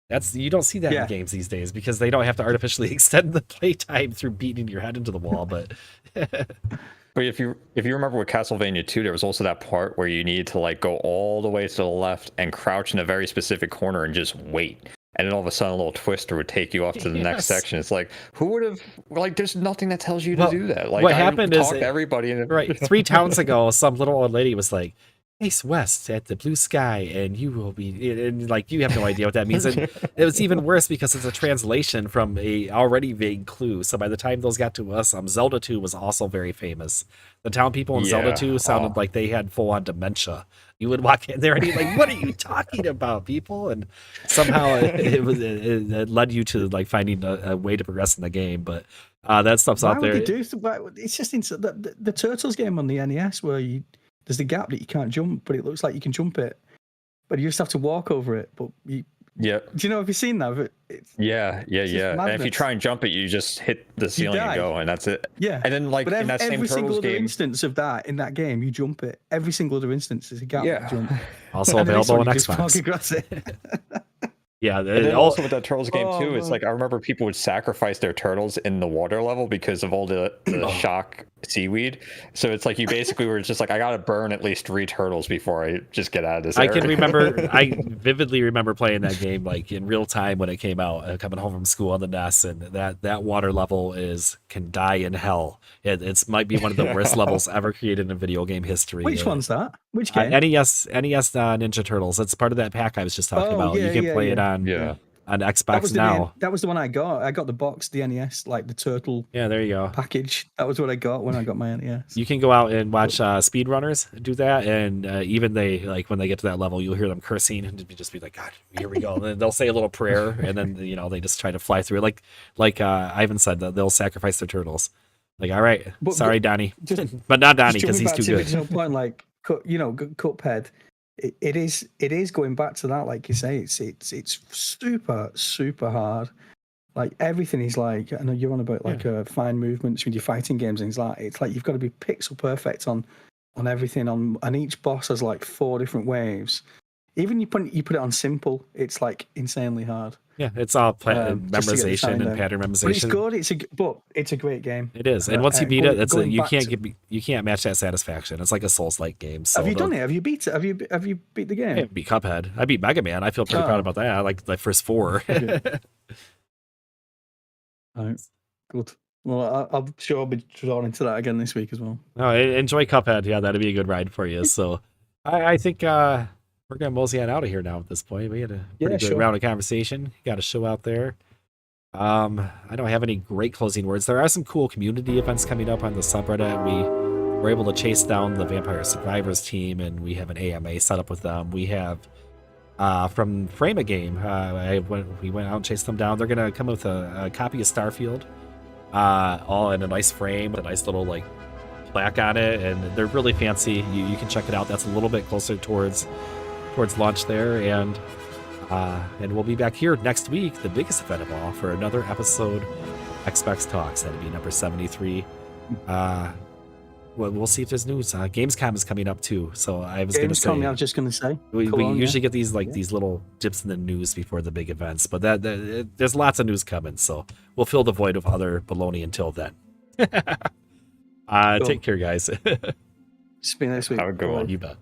that's you don't see that in games these days because they don't have to artificially extend the playtime through beating your head into the wall. But but if you remember with Castlevania 2, there was also that part where you needed to like go all the way to the left and crouch in a very specific corner and just wait. And then all of a sudden, a little twister would take you off to the next section. It's like, who would have? Like, there's nothing that tells you to do that. Like, what happened is, everybody right 3 towns ago, some little old lady was like, "Face west at the blue sky, and you will be." And like, you have no idea what that means. And it was even worse because it's a translation from a already vague clue. So by the time those got to us, Zelda 2 was also very famous. The town people in Zelda 2 sounded like they had full on dementia. You would walk in there and you're like, what are you talking about, people? And somehow it led you to like finding a way to progress in the game. But that stuff's out there. It's just the Turtles game on the NES where there's the gap that you can't jump, but it looks like you can jump it. But you just have to walk over it. But do you know, have you seen that? Yeah. And if you try and jump it, you just hit the ceiling and go, and that's it. Yeah. And then, like, in that same every single Turtles other game, instance of that in that game, you jump it. Every single other instance is a gap to jump. Also available on Xbox. Across it. Yeah, And then all, also with that turtles game too, it's man. like I remember people would sacrifice their turtles in the water level because of all the shock seaweed. So it's like you basically were just like, I gotta burn at least 3 turtles before I just get out of this I area. can remember. I vividly remember playing that game like in real time when it came out, coming home from school on the NES, and that water level can die in hell. It's might be one of the worst levels ever created in video game history. Which one's that? Which game? NES Ninja Turtles. It's part of that pack I was just talking about. yeah, You can play it on Yeah. on That Xbox was now. that was the one I got. I got the box, the NES, like the turtle Yeah, there you go. package. That was what I got when I got my NES. You can go out and watch speedrunners do that, and even they like when they get to that level, you'll hear them cursing and just be like, "God, here we go." And then they'll say a little prayer, and then they just try to fly through it. Like Ivan said, that they'll sacrifice their turtles. Like, all right, sorry, Donnie, but not Donnie because he's too good. No point, like Cuphead. It is going back to that, like you say. It's super hard. Like everything is like, I know you're on about like fine movements with your fighting games, and it's like you've got to be pixel perfect on everything. And each boss has like 4 different waves. Even you put it on simple, it's like insanely hard. Yeah, it's all memorization and pattern memorization. But it's good. But it's a great game. It is, and once you beat it, you can't match that satisfaction. It's like a Souls-like game. So have you done it? Have you beat it? Have you beat the game? I beat Cuphead. I beat Mega Man. I feel pretty proud about that. I like the first 4. Good. Well, I'm sure I'll be drawn into that again this week as well. No, enjoy Cuphead. Yeah, that'd be a good ride for you. So, I think we're gonna mosey on out of here now. At this point, we had a pretty good round of conversation. Got a show out there. I don't have any great closing words. There are some cool community events coming up on the subreddit. We were able to chase down the Vampire Survivors team, and we have an AMA set up with them. We have from Frame a Game. We went out and chased them down. They're gonna come with a copy of Starfield, all in a nice frame with a nice little like plaque on it, and they're really fancy. You can check it out. That's a little bit closer towards launch there, and we'll be back here next week, the biggest event of all, for another episode Xbox Talks. That'll be number 73. We'll see if there's news. Gamescom is coming up too, so I was going to say. I was just going to say. We usually get these these little dips in the news before the big events, but there's lots of news coming, so we'll fill the void of other baloney until then. Take care, guys. See you next week. Have a good one. You bet.